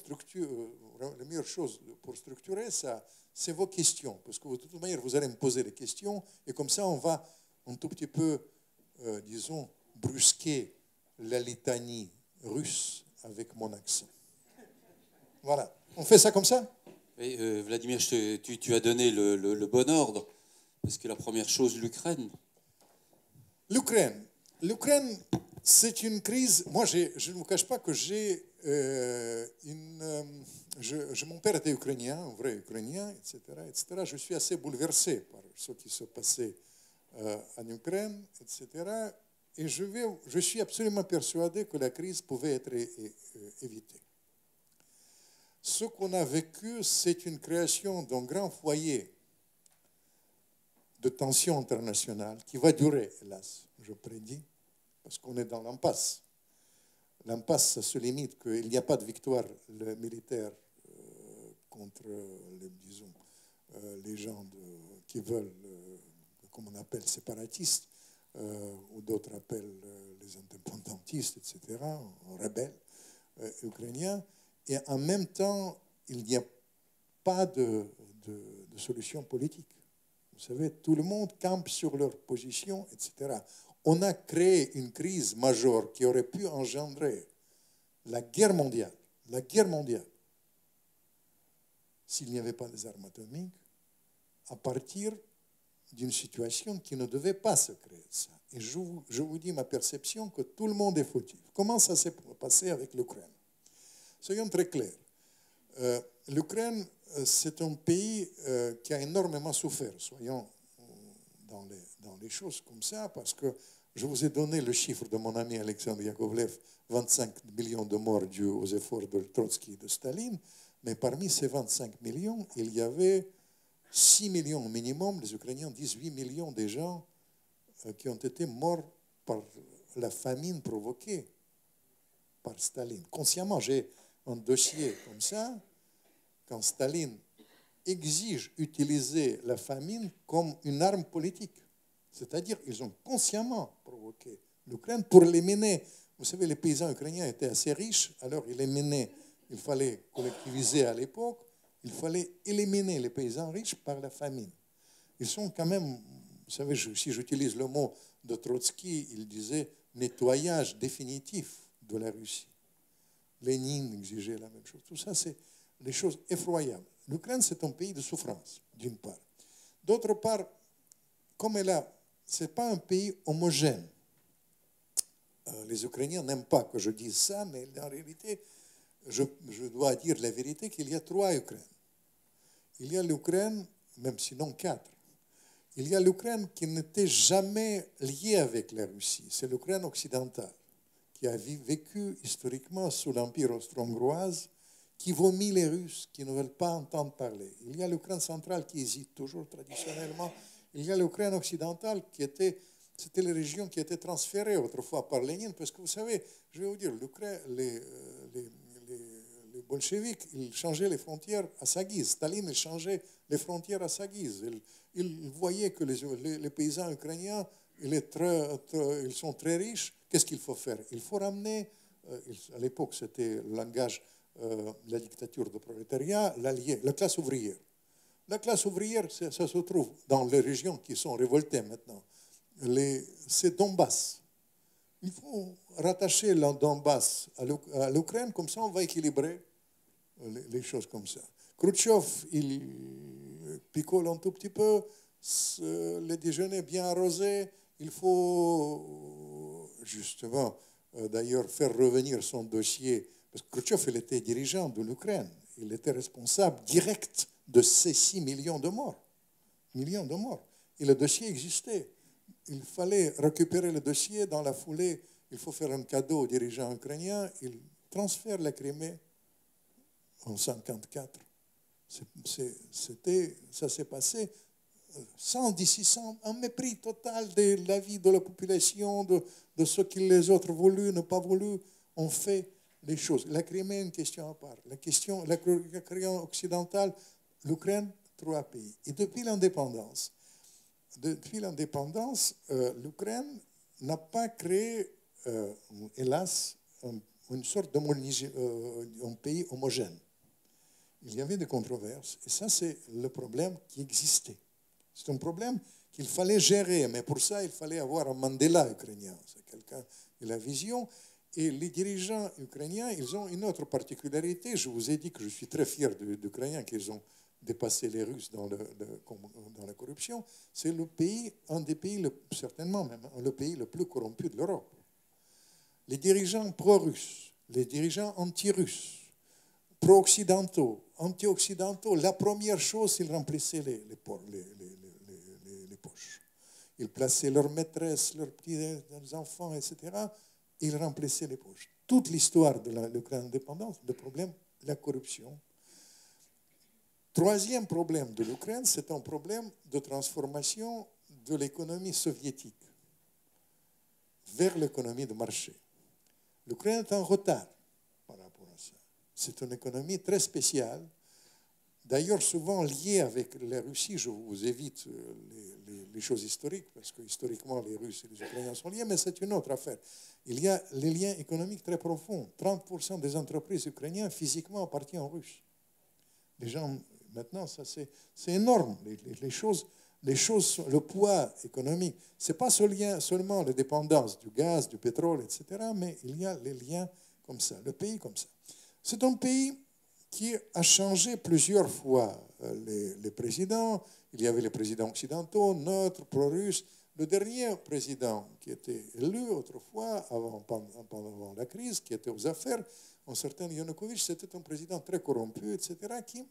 chose pour structurer ça, c'est vos questions. Parce que de toute manière, vous allez me poser des questions, et comme ça, on va un tout petit peu, disons, brusquer la litanie russe avec mon accent. Voilà. On fait ça comme ça? Oui, Vladimir, tu as donné le bon ordre, parce que la première chose, l'Ukraine. L'Ukraine, c'est une crise. Moi, je ne vous cache pas que mon père était ukrainien, un vrai ukrainien, etc., etc. Je suis assez bouleversé par ce qui se passait en Ukraine, etc. Et je suis absolument persuadé que la crise pouvait être évitée. Ce qu'on a vécu, c'est une création d'un grand foyer de tension internationale qui va durer, hélas, je prédis, parce qu'on est dans l'impasse. L'impasse, ça se limite qu'il n'y a pas de victoire militaire contre, les gens qui veulent, comme on appelle, séparatistes, ou d'autres appellent les indépendantistes, etc., rebelles ukrainiens. Et en même temps, il n'y a pas de solution politique. Vous savez, tout le monde campe sur leur position, etc. On a créé une crise majeure qui aurait pu engendrer la guerre mondiale, s'il n'y avait pas des armes atomiques, à partir d'une situation qui ne devait pas se créer. Ça. Et je vous dis ma perception que tout le monde est fautif. Comment ça s'est passé avec l'Ukraine? Soyons très clairs. L'Ukraine, c'est un pays qui a énormément souffert. Soyons dans les choses comme ça, parce que je vous ai donné le chiffre de mon ami Alexandre Yakovlev, 25 millions de morts dus aux efforts de Trotsky et de Staline, mais parmi ces 25 millions, il y avait 6 millions minimum, les Ukrainiens disent 8 millions de gens qui ont été morts par la famine provoquée par Staline. Consciemment, j'ai un dossier comme ça, quand Staline exige utiliser la famine comme une arme politique. C'est-à-dire ils ont consciemment provoqué l'Ukraine pour éliminer. Vous savez, les paysans ukrainiens étaient assez riches, alors il fallait collectiviser à l'époque, il fallait éliminer les paysans riches par la famine. Ils sont quand même, vous savez, si j'utilise le mot de Trotsky, il disait nettoyage définitif de la Russie. Lénine exigeait la même chose. Tout ça, c'est des choses effroyables. L'Ukraine, c'est un pays de souffrance, d'une part. D'autre part, comme ce n'est pas un pays homogène. Les Ukrainiens n'aiment pas que je dise ça, mais en réalité, je dois dire la vérité qu'il y a 3 Ukraines. Il y a l'Ukraine, même sinon 4. Il y a l'Ukraine qui n'était jamais liée avec la Russie. C'est l'Ukraine occidentale, qui a vécu historiquement sous l'Empire austro-hongroise, qui vomit les Russes, qui ne veulent pas entendre parler. Il y a l'Ukraine centrale qui hésite toujours traditionnellement. Il y a l'Ukraine occidentale c'était les régions qui étaient transférées autrefois par Lénine, parce que vous savez, je vais vous dire, les bolcheviks, ils changeaient les frontières à sa guise. Staline, il changeait les frontières à sa guise. Il voyait que les paysans ukrainiens, ils sont très riches. Qu'est-ce qu'il faut faire? Il faut ramener, à l'époque c'était le langage, la dictature du prolétariat, la classe ouvrière. La classe ouvrière, ça se trouve dans les régions qui sont révoltées maintenant. C'est Donbass. Il faut rattacher le Donbass à l'Ukraine, comme ça on va équilibrer les choses comme ça. Khrouchtchev, picole un tout petit peu, le déjeuner bien arrosé. Il faut justement, d'ailleurs, faire revenir son dossier, parce que Khrouchtchev, il était dirigeant de l'Ukraine. Il était responsable direct de ces 6 millions de morts. Millions de morts. Et le dossier existait. Il fallait récupérer le dossier dans la foulée. Il faut faire un cadeau aux dirigeants ukrainiens. Il transfère la Crimée en 1954. Ça s'est passé sans un mépris total de la vie de la population, de ce que les autres voulu, n'ont pas voulu. On fait les choses. La Crimée est une question à part. La question occidentale, l'Ukraine, 3 pays. Et depuis l'indépendance, l'Ukraine n'a pas créé, hélas, une sorte d'un pays homogène. Il y avait des controverses, et ça, c'est le problème qui existait. C'est un problème qu'il fallait gérer, mais pour ça, il fallait avoir un Mandela ukrainien. C'est quelqu'un de la vision. Et les dirigeants ukrainiens, ils ont une autre particularité. Je vous ai dit que je suis très fier d'Ukrainiens, qu'ils ont dépassé les Russes dans la corruption. C'est le pays, un des pays, certainement même le pays le plus corrompu de l'Europe. Les dirigeants pro-russes, les dirigeants anti-russes, pro-occidentaux, anti-occidentaux, la première chose, ils remplissaient les poches. Ils plaçaient leurs maîtresses, leurs petits enfants, etc. Ils remplissaient les poches. Toute l'histoire de l'Ukraine indépendante, le problème, la corruption. Troisième problème de l'Ukraine, c'est un problème de transformation de l'économie soviétique vers l'économie de marché. L'Ukraine est en retard par rapport à ça. C'est une économie très spéciale, d'ailleurs souvent liée avec la Russie. Je vous évite les choses historiques, parce que historiquement les Russes et les Ukrainiens sont liés, mais c'est une autre affaire. Il y a les liens économiques très profonds. 30% des entreprises ukrainiennes physiquement appartiennent aux Russes. Les gens, maintenant, ça c'est énorme. Les choses, le poids économique, ce n'est pas seulement la dépendance du gaz, du pétrole, etc., mais il y a les liens comme ça, le pays comme ça. C'est un pays qui a changé plusieurs fois les présidents. Il y avait les présidents occidentaux, neutres, pro-russes. Le dernier président qui était élu autrefois, pendant la crise, qui était aux affaires, un certain Yanukovych, c'était un président très corrompu, etc., qui,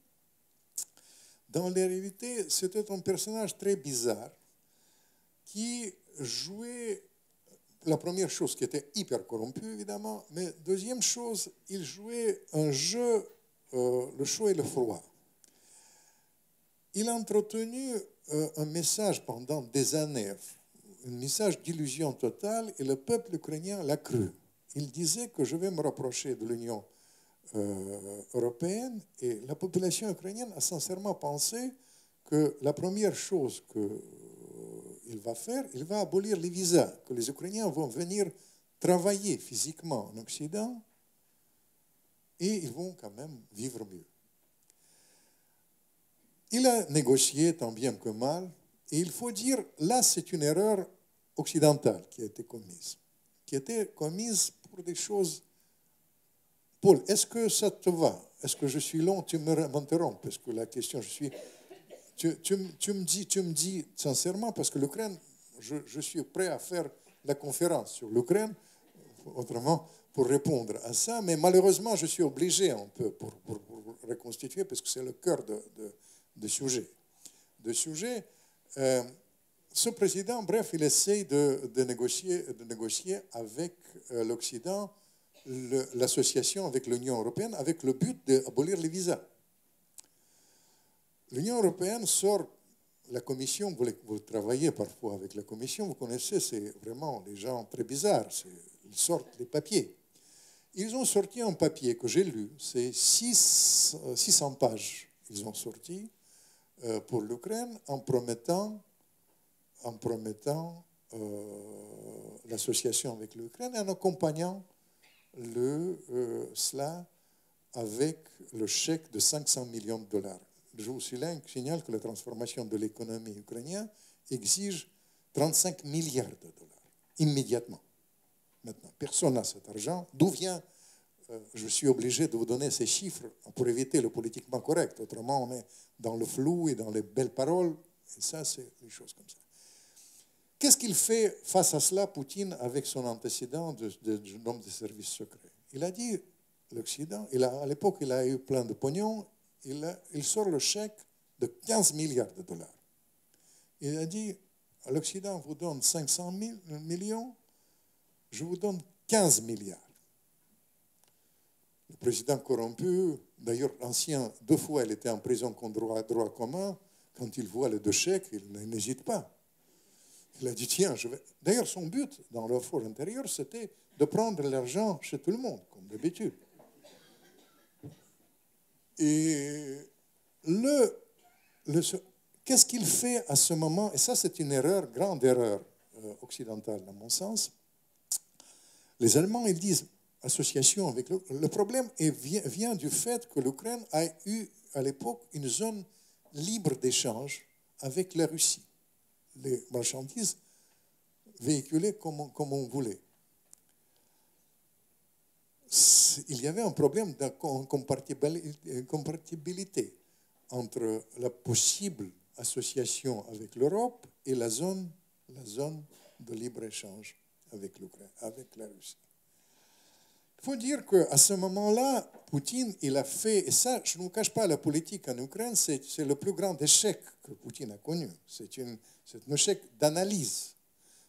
dans la réalité, c'était un personnage très bizarre qui jouait, la première chose, qui était hyper corrompu, évidemment, mais deuxième chose, il jouait un jeu, le chaud et le froid. Il a entretenu un message pendant des années, un message d'illusion totale, et le peuple ukrainien l'a cru. Il disait que je vais me rapprocher de l'Union européenne, et la population ukrainienne a sincèrement pensé que la première chose qu'il va faire, il va abolir les visas, que les Ukrainiens vont venir travailler physiquement en Occident et ils vont quand même vivre mieux. Il a négocié tant bien que mal, et il faut dire, là c'est une erreur occidentale qui a été commise pour des choses. Paul, est-ce que ça te va? Est-ce que je suis long? Tu m'interromps, parce que la question, tu me dis sincèrement, parce que l'Ukraine, je suis prêt à faire la conférence sur l'Ukraine, autrement, pour répondre à ça, mais malheureusement, je suis obligé un peu pour reconstituer, parce que c'est le cœur de sujet. Ce président, bref, il essaye de négocier avec l'Occident l'association avec l'Union européenne, avec le but d'abolir les visas. L'Union européenne sort, la Commission, vous travaillez parfois avec la Commission, vous connaissez, c'est vraiment des gens très bizarres, ils sortent les papiers. Ils ont sorti un papier que j'ai lu, c'est 600 pages, ils ont sorti pour l'Ukraine en promettant l'association avec l'Ukraine et en accompagnant cela avec le chèque de 500 millions de dollars. Je vous signale que la transformation de l'économie ukrainienne exige 35 milliards de dollars, immédiatement. Maintenant, personne n'a cet argent. D'où vient je suis obligé de vous donner ces chiffres pour éviter le politiquement correct. Autrement, on est dans le flou et dans les belles paroles. Et ça, c'est des choses comme ça. Qu'est-ce qu'il fait face à cela, Poutine, avec son antécédent d'homme des services secrets? Il a dit, l'Occident, à l'époque, il a eu plein de pognon, il sort le chèque de 15 milliards de dollars. Il a dit, l'Occident vous donne 500 millions, je vous donne 15 milliards. Le président corrompu, d'ailleurs ancien, 2 fois il était en prison contre droit commun, quand il voit les 2 chèques, il n'hésite pas. Il a dit, tiens, je vais... D'ailleurs, son but dans le fort intérieur, c'était de prendre l'argent chez tout le monde, comme d'habitude. Et qu'est-ce qu'il fait à ce moment? Et ça, c'est une erreur, grande erreur occidentale, à mon sens. Les Allemands, ils disent, association avec le problème vient du fait que l'Ukraine a eu, à l'époque, une zone libre d'échange avec la Russie. Les marchandises véhiculées comme on voulait. Il y avait un problème d'incompatibilité entre la possible association avec l'Europe et la zone de libre-échange avec l'Ukraine, avec la Russie. Il faut dire qu'à ce moment-là, Poutine, il a fait, et ça, je ne vous cache pas, la politique en Ukraine, c'est le plus grand échec que Poutine a connu. C'est un échec d'analyse,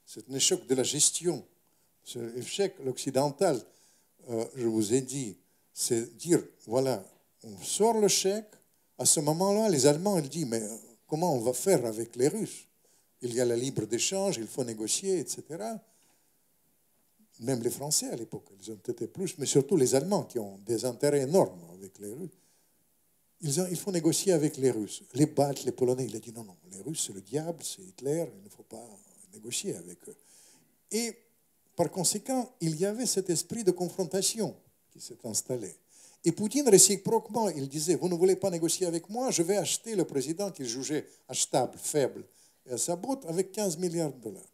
c'est un échec de la gestion, c'est un échec occidental. Je vous ai dit, c'est dire, voilà, on sort le chèque. À ce moment-là, les Allemands, ils disent, mais comment on va faire avec les Russes? Il y a la libre d'échange, il faut négocier, etc. Même les Français à l'époque, ils ont été plus, mais surtout les Allemands qui ont des intérêts énormes avec les Russes. Il faut négocier avec les Russes. Les Baltes, les Polonais, il a dit non, non, les Russes c'est le diable, c'est Hitler, il ne faut pas négocier avec eux. Et par conséquent, il y avait cet esprit de confrontation qui s'est installé. Et Poutine, réciproquement, il disait, vous ne voulez pas négocier avec moi, je vais acheter le président qu'il jugeait achetable, faible, et à sa botte avec 15 milliards de dollars.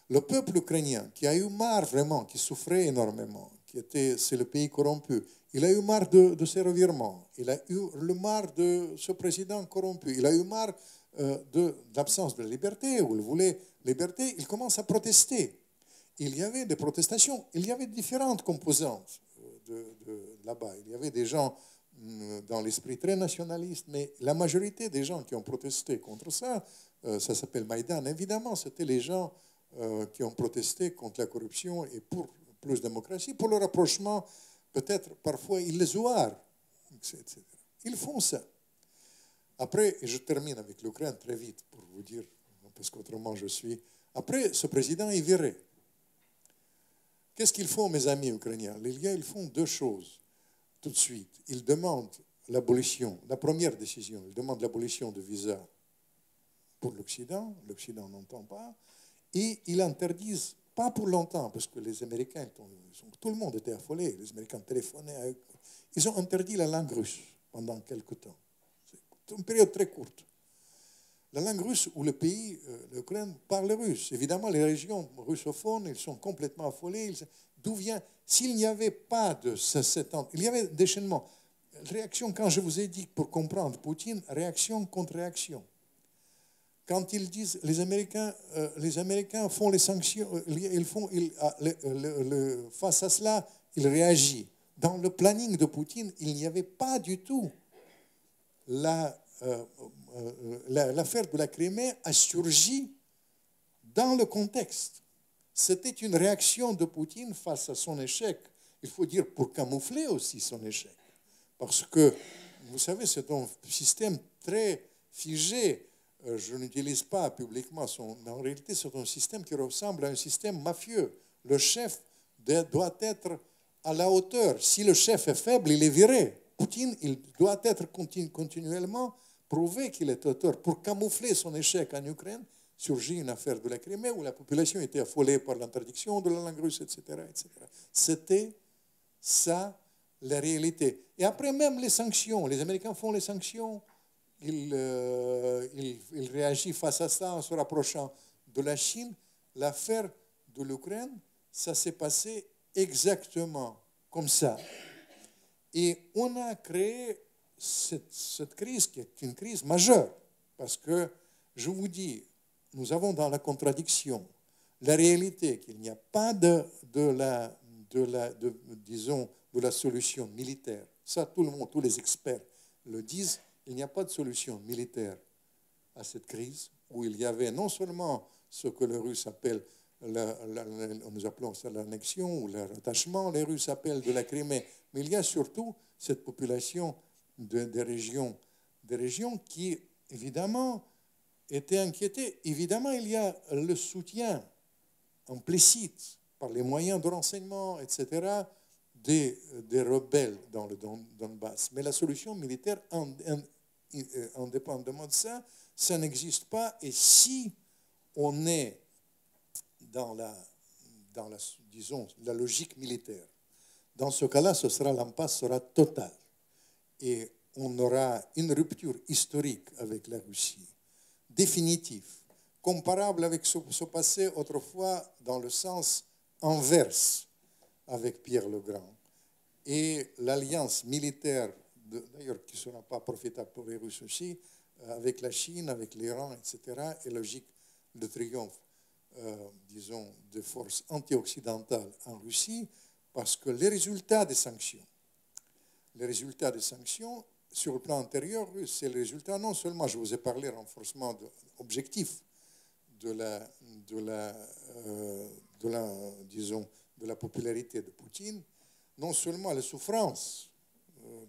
Le peuple ukrainien, qui a eu marre vraiment, qui souffrait énormément, c'est le pays corrompu, il a eu marre de ses revirements, il a eu marre de ce président corrompu, il a eu marre de l'absence de liberté, où il voulait liberté, il commence à protester. Il y avait des protestations, il y avait différentes composantes là-bas. Il y avait des gens dans l'esprit très nationaliste, mais la majorité des gens qui ont protesté contre ça, ça s'appelle Maïdan, évidemment, c'était les gens qui ont protesté contre la corruption et pour plus de démocratie, pour le rapprochement, peut-être parfois illusoire, etc. Ils font ça. Après, et je termine avec l'Ukraine très vite pour vous dire, parce qu'autrement je suis... Après, ce président est viré. Qu'est-ce qu'ils font, mes amis ukrainiens? Les gars, ils font 2 choses tout de suite. Ils demandent l'abolition, la première décision, ils demandent l'abolition de visa pour l'Occident n'entend pas, et ils interdisent, pas pour longtemps, parce que les Américains, tout le monde était affolé, les Américains téléphonaient à eux. Ils ont interdit la langue russe pendant quelque temps. C'est une période très courte. La langue russe où le pays, l'Ukraine, parle russe. Évidemment, les régions russophones, ils sont complètement affolés. D'où vient, s'il n'y avait pas de cet ans, il y avait déchaînement. Réaction, quand je vous ai dit, pour comprendre Poutine, réaction contre réaction. Quand ils disent, les Américains font les sanctions, face à cela, ils réagissent. Dans le planning de Poutine, il n'y avait pas du tout l'affaire de la Crimée a surgi dans le contexte. C'était une réaction de Poutine face à son échec. Il faut dire pour camoufler aussi son échec. Parce que, vous savez, c'est un système très figé. Je n'utilise pas publiquement mais en réalité, c'est un système qui ressemble à un système mafieux. Le chef doit être à la hauteur. Si le chef est faible, il est viré. Poutine, il doit être continuellement prouvé qu'il est auteur. Pour camoufler son échec en Ukraine, surgit une affaire de la Crimée où la population était affolée par l'interdiction de la langue russe, etc., etc. C'était ça, la réalité. Et après, même les sanctions. Les Américains font les sanctions. Ils réagissent face à ça en se rapprochant de la Chine. L'affaire de l'Ukraine, ça s'est passé exactement comme ça. Et on a créé cette crise qui est une crise majeure. Parce que, je vous dis, nous avons dans la contradiction la réalité qu'il n'y a pas disons, de la solution militaire. Ça, tout le monde, tous les experts le disent. Il n'y a pas de solution militaire à cette crise, où il y avait non seulement ce que les Russes appellent, nous appelons ça l'annexion ou le rattachement, les Russes appellent de la Crimée, mais il y a surtout cette population des régions qui, évidemment, étaient inquiétées. Évidemment, il y a le soutien implicite par les moyens de renseignement, etc., des rebelles dans le Donbass. Mais la solution militaire, indépendamment de ça, ça n'existe pas. Et si on est dans disons, la logique militaire, dans ce cas-là, l'impasse sera totale. Et on aura une rupture historique avec la Russie, définitive, comparable avec ce passé autrefois dans le sens inverse avec Pierre le Grand. Et l'alliance militaire, d'ailleurs qui ne sera pas profitable pour les Russes aussi, avec la Chine, avec l'Iran, etc., est logique de triomphe, disons, de forces anti-occidentales en Russie, parce que les résultats des sanctions sur le plan intérieur russe, c'est le résultat non seulement, je vous ai parlé, renforcement objectif de la popularité de Poutine, non seulement la souffrance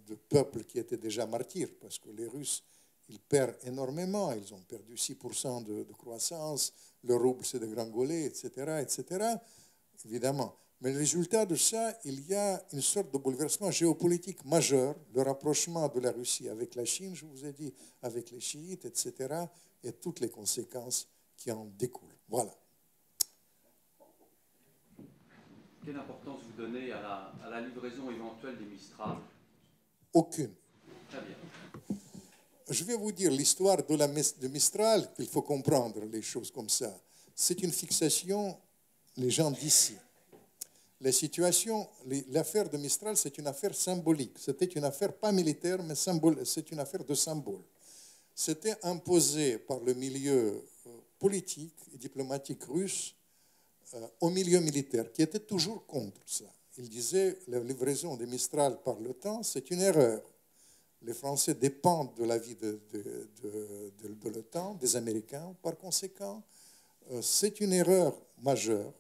de peuples qui étaient déjà martyrs, parce que les Russes, ils perdent énormément, ils ont perdu 6% de croissance, le rouble s'est dégringolé, etc., évidemment. Mais le résultat de ça, il y a une sorte de bouleversement géopolitique majeur, le rapprochement de la Russie avec la Chine, je vous ai dit, avec les chiites, etc., et toutes les conséquences qui en découlent. Voilà. Quelle importance vous donnez à la livraison éventuelle des Mistral? Aucune. Très bien. Je vais vous dire l'histoire de Mistral, qu'il faut comprendre les choses comme ça. C'est une fixation, les gens d'ici. La situation, l'affaire de Mistral, c'est une affaire symbolique. C'était une affaire pas militaire, mais c'est une affaire de symbole. C'était imposé par le milieu politique et diplomatique russe au milieu militaire, qui était toujours contre ça. Il disait la livraison des Mistral par l'OTAN, c'est une erreur. Les Français dépendent de l'avis de l'OTAN, des Américains. Par conséquent, c'est une erreur majeure,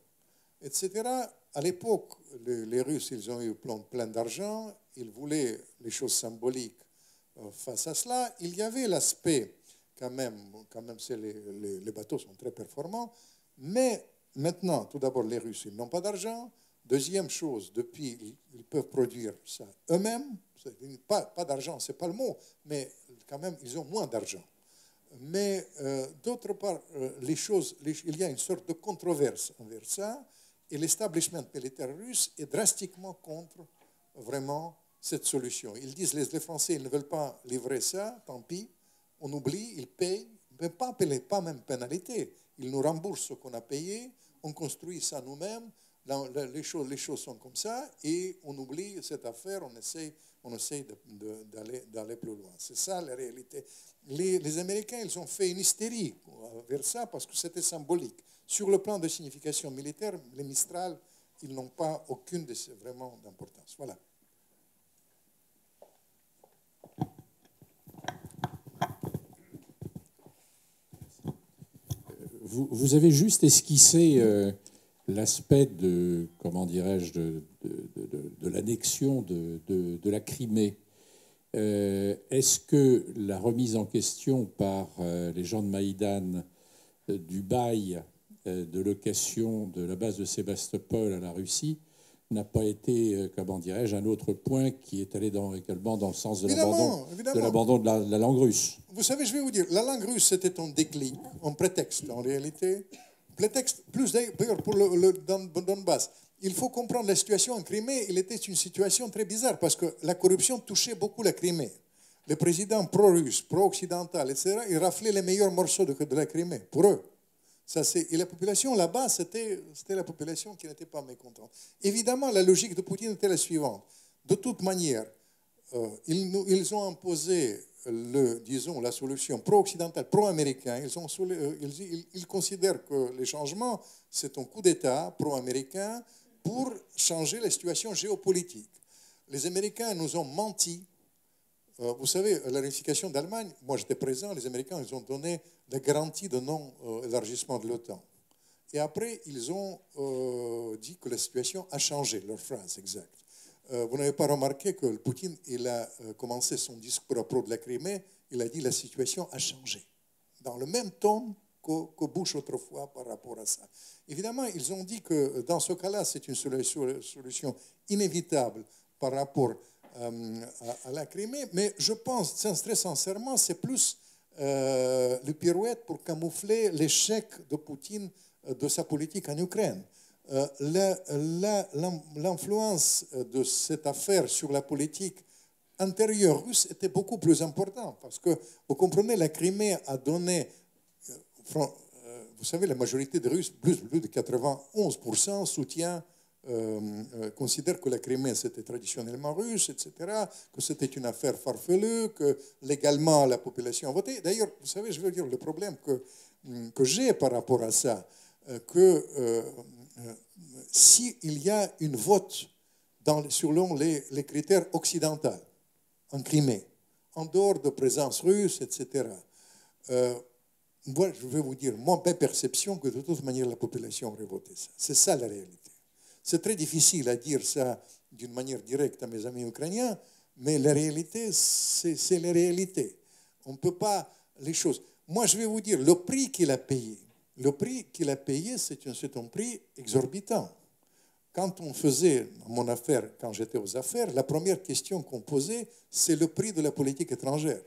etc. À l'époque, les Russes, ils ont eu plein d'argent. Ils voulaient les choses symboliques face à cela. Il y avait l'aspect, quand même les bateaux sont très performants. Mais maintenant, tout d'abord, les Russes, ils n'ont pas d'argent. Deuxième chose, depuis, ils peuvent produire ça eux-mêmes. Pas d'argent, ce n'est pas le mot, mais quand même, ils ont moins d'argent. Mais d'autre part, il y a une sorte de controverse envers ça, et l'establishment militaire russe est drastiquement contre vraiment cette solution. Ils disent, les Français, ils ne veulent pas livrer ça, tant pis, on oublie, ils payent, mais pas même pénalité. Ils nous remboursent ce qu'on a payé, on construit ça nous-mêmes, les choses sont comme ça, et on oublie cette affaire, on essaie d'aller plus loin. C'est ça la réalité. Les Américains, ils ont fait une hystérie vers ça parce que c'était symbolique. Sur le plan de signification militaire, les Mistral, ils n'ont pas aucune vraiment d'importance. Voilà. Vous avez juste esquissé l'aspect de, comment dirais-je, de l'annexion de la Crimée. Est-ce que la remise en question par les gens de Maïdan du bail de location de la base de Sébastopol à la Russie n'a pas été, comment dirais-je, un autre point qui est allé également dans le sens de l'abandon de la langue russe? Vous savez, je vais vous dire, la langue russe, c'était un déclic, un prétexte en réalité. Prétexte, plus d'ailleurs pour le Donbass. Il faut comprendre la situation en Crimée. Il était une situation très bizarre parce que la corruption touchait beaucoup la Crimée. Les présidents pro-russes, pro-occidentaux, etc., ils raflaient les meilleurs morceaux de la Crimée, pour eux. Et la population là-bas, c'était la population qui n'était pas mécontente. Évidemment, la logique de Poutine était la suivante. De toute manière, ils ont imposé disons, la solution pro-occidentale, pro-américaine. Ils considèrent que les changements, c'est un coup d'État pro-américain pour changer la situation géopolitique. Les Américains nous ont menti. Vous savez, la réunification d'Allemagne, moi j'étais présent, les Américains ils ont donné la garantie de non-élargissement de l'OTAN. Et après, ils ont dit que la situation a changé, leur phrase exacte. Vous n'avez pas remarqué que Poutine, il a commencé son discours à propos de la Crimée, il a dit la situation a changé. Dans le même ton que Bush autrefois par rapport à ça. Évidemment, ils ont dit que dans ce cas-là, c'est une solution inévitable par rapport à la Crimée, mais je pense, très sincèrement, c'est plus le pirouette pour camoufler l'échec de Poutine de sa politique en Ukraine. L'influence de cette affaire sur la politique intérieure russe était beaucoup plus importante parce que, vous comprenez, la Crimée a donné, vous savez, la majorité des Russes, plus de 91% soutient, considèrent que la Crimée c'était traditionnellement russe, etc., que c'était une affaire farfelue, que légalement la population a voté. D'ailleurs, vous savez, je veux dire, le problème que j'ai par rapport à ça, s'il y a une vote selon les critères occidentaux en Crimée, en dehors de présence russe, etc., moi, je vais vous dire, ma perception que de toute manière, la population aurait voté ça. C'est ça la réalité. C'est très difficile à dire ça d'une manière directe à mes amis ukrainiens, mais la réalité, c'est la réalité. On ne peut pas les choses. Moi, je vais vous dire, le prix qu'il a payé, c'est un prix exorbitant. Quand on faisait mon affaire, quand j'étais aux affaires, la première question qu'on posait, c'est le prix de la politique étrangère.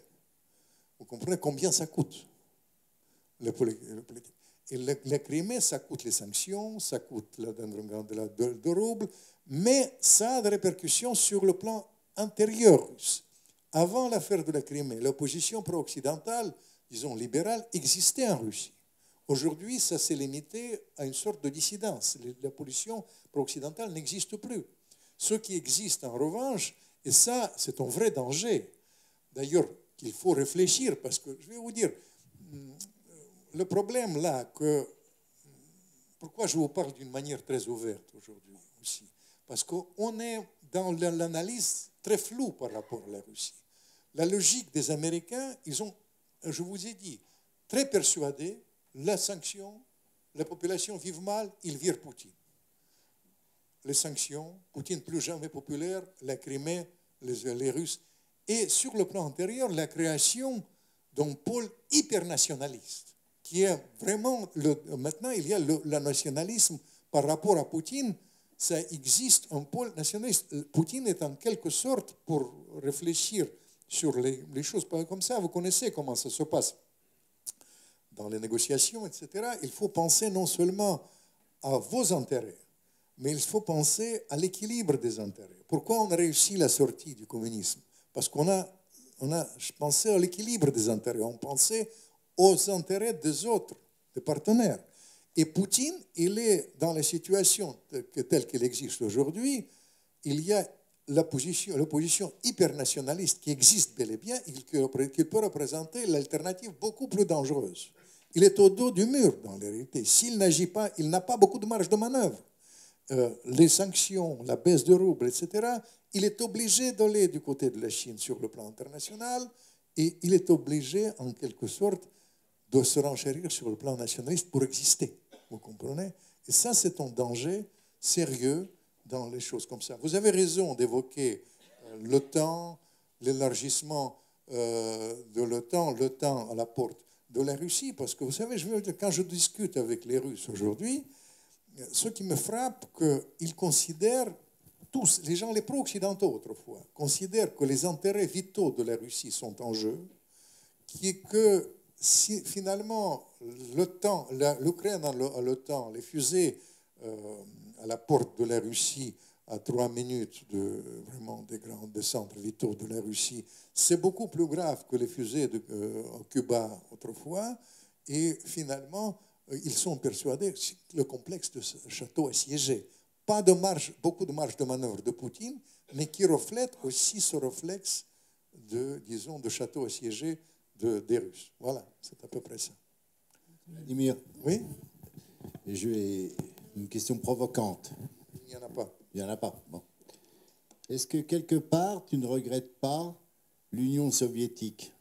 Vous comprenez combien ça coûte, la politique. Et la Crimée, ça coûte les sanctions, ça coûte de roubles, mais ça a des répercussions sur le plan intérieur russe. Avant l'affaire de la Crimée, l'opposition pro-occidentale, disons libérale, existait en Russie. Aujourd'hui, ça s'est limité à une sorte de dissidence. L'opposition pro-occidentale n'existe plus. Ce qui existe en revanche, et ça, c'est un vrai danger. D'ailleurs, qu'il faut réfléchir, parce que je vais vous dire, le problème là, pourquoi je vous parle d'une manière très ouverte aujourd'hui aussi, parce qu'on est dans l'analyse très floue par rapport à la Russie. La logique des Américains, ils ont, je vous ai dit, très persuadés, la sanction, la population vive mal, ils virent Poutine. Les sanctions, Poutine plus jamais populaire, la Crimée, les Russes. Et sur le plan intérieur, la création d'un pôle hyper-nationaliste, qui est vraiment, maintenant il y a le nationalisme par rapport à Poutine, ça existe un pôle nationaliste. Poutine est en quelque sorte, pour réfléchir sur les choses comme ça, vous connaissez comment ça se passe dans les négociations, etc., il faut penser non seulement à vos intérêts, mais il faut penser à l'équilibre des intérêts. Pourquoi on a réussi la sortie du communisme? Parce qu'on a pensé à l'équilibre des intérêts, on pensait aux intérêts des autres, des partenaires. Et Poutine, il est dans la situation telle qu'elle existe aujourd'hui, il y a l'opposition hyper-nationaliste qui existe bel et bien, qui peut représenter l'alternative beaucoup plus dangereuse. Il est au dos du mur, dans la réalité. S'il n'agit pas, il n'a pas beaucoup de marge de manœuvre. Les sanctions, la baisse de rouble, etc., il est obligé d'aller du côté de la Chine sur le plan international et il est obligé, en quelque sorte, de se renchérir sur le plan nationaliste pour exister. Vous comprenez? Et ça, c'est un danger sérieux dans les choses comme ça. Vous avez raison d'évoquer l'OTAN, l'élargissement de l'OTAN à la porte de la Russie, parce que vous savez, quand je discute avec les Russes aujourd'hui, ce qui me frappe, qu'ils considèrent tous, les gens les pro-occidentaux autrefois, considèrent que les intérêts vitaux de la Russie sont en jeu, que si finalement l'Ukraine à l'OTAN, les fusées à la porte de la Russie à 3 minutes vraiment des centres vitaux de la Russie, c'est beaucoup plus grave que les fusées de Cuba autrefois. Et finalement, ils sont persuadés que le complexe de ce château assiégé pas de marge, beaucoup de marge de manœuvre de Poutine, mais qui reflète aussi ce réflexe de, disons, de château assiégé des Russes. Voilà, c'est à peu près ça. Vladimir, Oui, une question provocante. il n'y en a pas. Il n'y en a pas. Bon. Est-ce que quelque part, tu ne regrettes pas l'Union soviétique?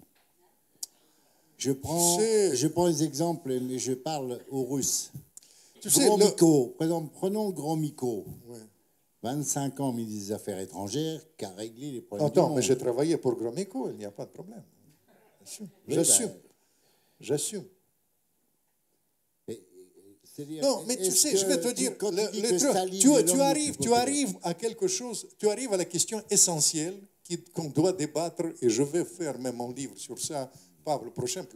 Je prends les exemples et je parle aux Russes. Tu sais, Gromyko, prenons Gromyko. Ouais. 25 ans ministre des Affaires étrangères, qui a réglé les problèmes du Attends, monde. mais j'ai travaillé pour Gromyko, il n'y a pas de problème. J'assume. Oui, J'assume. C'est-à-dire, Non, mais tu est-ce sais, que je vais te dire, quand tu dis que truc, Staline tu est l'homme le arrives, plus tu arrives à quelque chose, tu arrives à la question essentielle qu'on doit débattre, et je vais faire même mon livre sur ça, pas le prochain,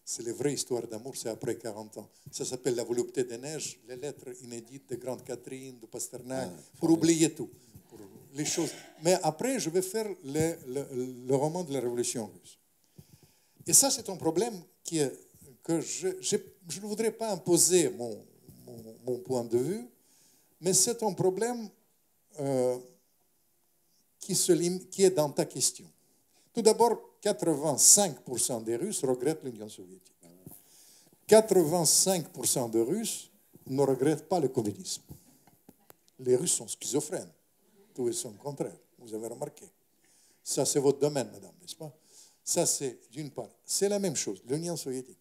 c'est les vraies histoires d'amour, c'est après 40 ans. Ça s'appelle La volupté des neiges, les lettres inédites de Grande Catherine, de Pasternak, pour oublier tout, pour les choses. Mais après, je vais faire le roman de la Révolution russe. Et ça, c'est un problème que je ne voudrais pas imposer mon point de vue, mais c'est un problème qui est dans ta question. Tout d'abord, 85% des Russes regrettent l'Union soviétique. 85% des Russes ne regrettent pas le communisme. Les Russes sont schizophrènes. Tout est son contraire. Vous avez remarqué. Ça, c'est votre domaine, madame, n'est-ce pas? Ça, c'est d'une part. C'est la même chose, l'Union soviétique.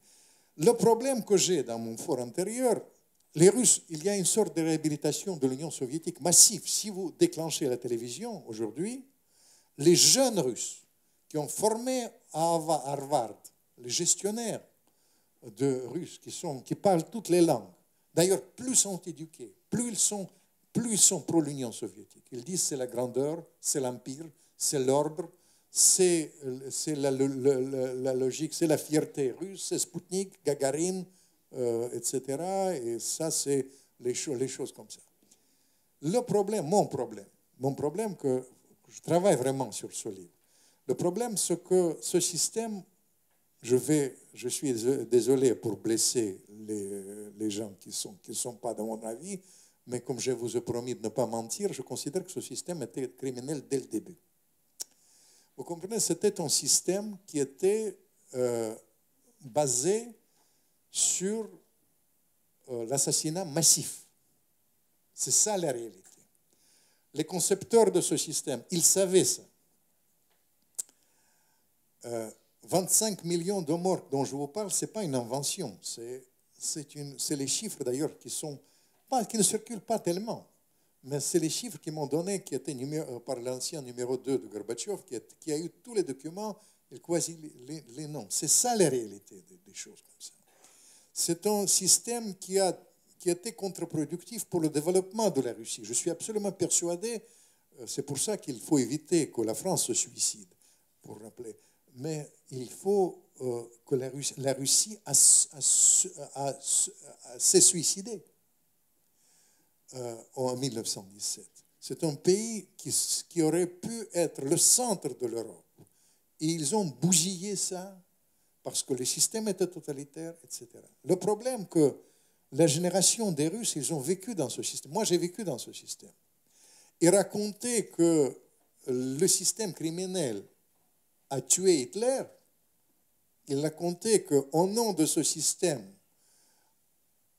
Le problème que j'ai dans mon fort intérieur, les Russes, il y a une sorte de réhabilitation de l'Union soviétique massive. Si vous déclenchez la télévision aujourd'hui, les jeunes Russes qui ont formé à Harvard, les gestionnaires de Russes qui parlent toutes les langues, d'ailleurs, plus ils sont éduqués, plus ils sont pro l'Union soviétique. Ils disent c'est la grandeur, c'est l'empire, c'est l'ordre, c'est la logique, c'est la fierté russe, c'est Sputnik, Gagarine, etc. Et ça, c'est les choses comme ça. Mon problème que je travaille vraiment sur ce livre. Le problème, c'est que ce système, je suis désolé pour blesser les gens qui ne sont pas de mon avis, mais comme je vous ai promis de ne pas mentir, je considère que ce système était criminel dès le début. Vous comprenez, c'était un système qui était basé sur l'assassinat massif. C'est ça la réalité. Les concepteurs de ce système, ils savaient ça. 25 millions de morts dont je vous parle, ce n'est pas une invention. C'est les chiffres d'ailleurs qui ne circulent pas tellement. Mais c'est les chiffres qui m'ont donné, qui étaient par l'ancien numéro 2 de Gorbatchev, qui a eu tous les documents et quasi les noms. C'est ça la réalité des choses comme ça. C'est un système qui a été contre-productif pour le développement de la Russie. Je suis absolument persuadé, c'est pour ça qu'il faut éviter que la France se suicide, pour rappeler. Mais il faut que la Russie s'est suicidée en 1917. C'est un pays qui aurait pu être le centre de l'Europe. Et ils ont bousillé ça parce que le système était totalitaire, etc. Le problème que la génération des Russes, ils ont vécu dans ce système. Moi, j'ai vécu dans ce système. Et raconter que le système criminel a tué Hitler, il a compté qu'au nom de ce système,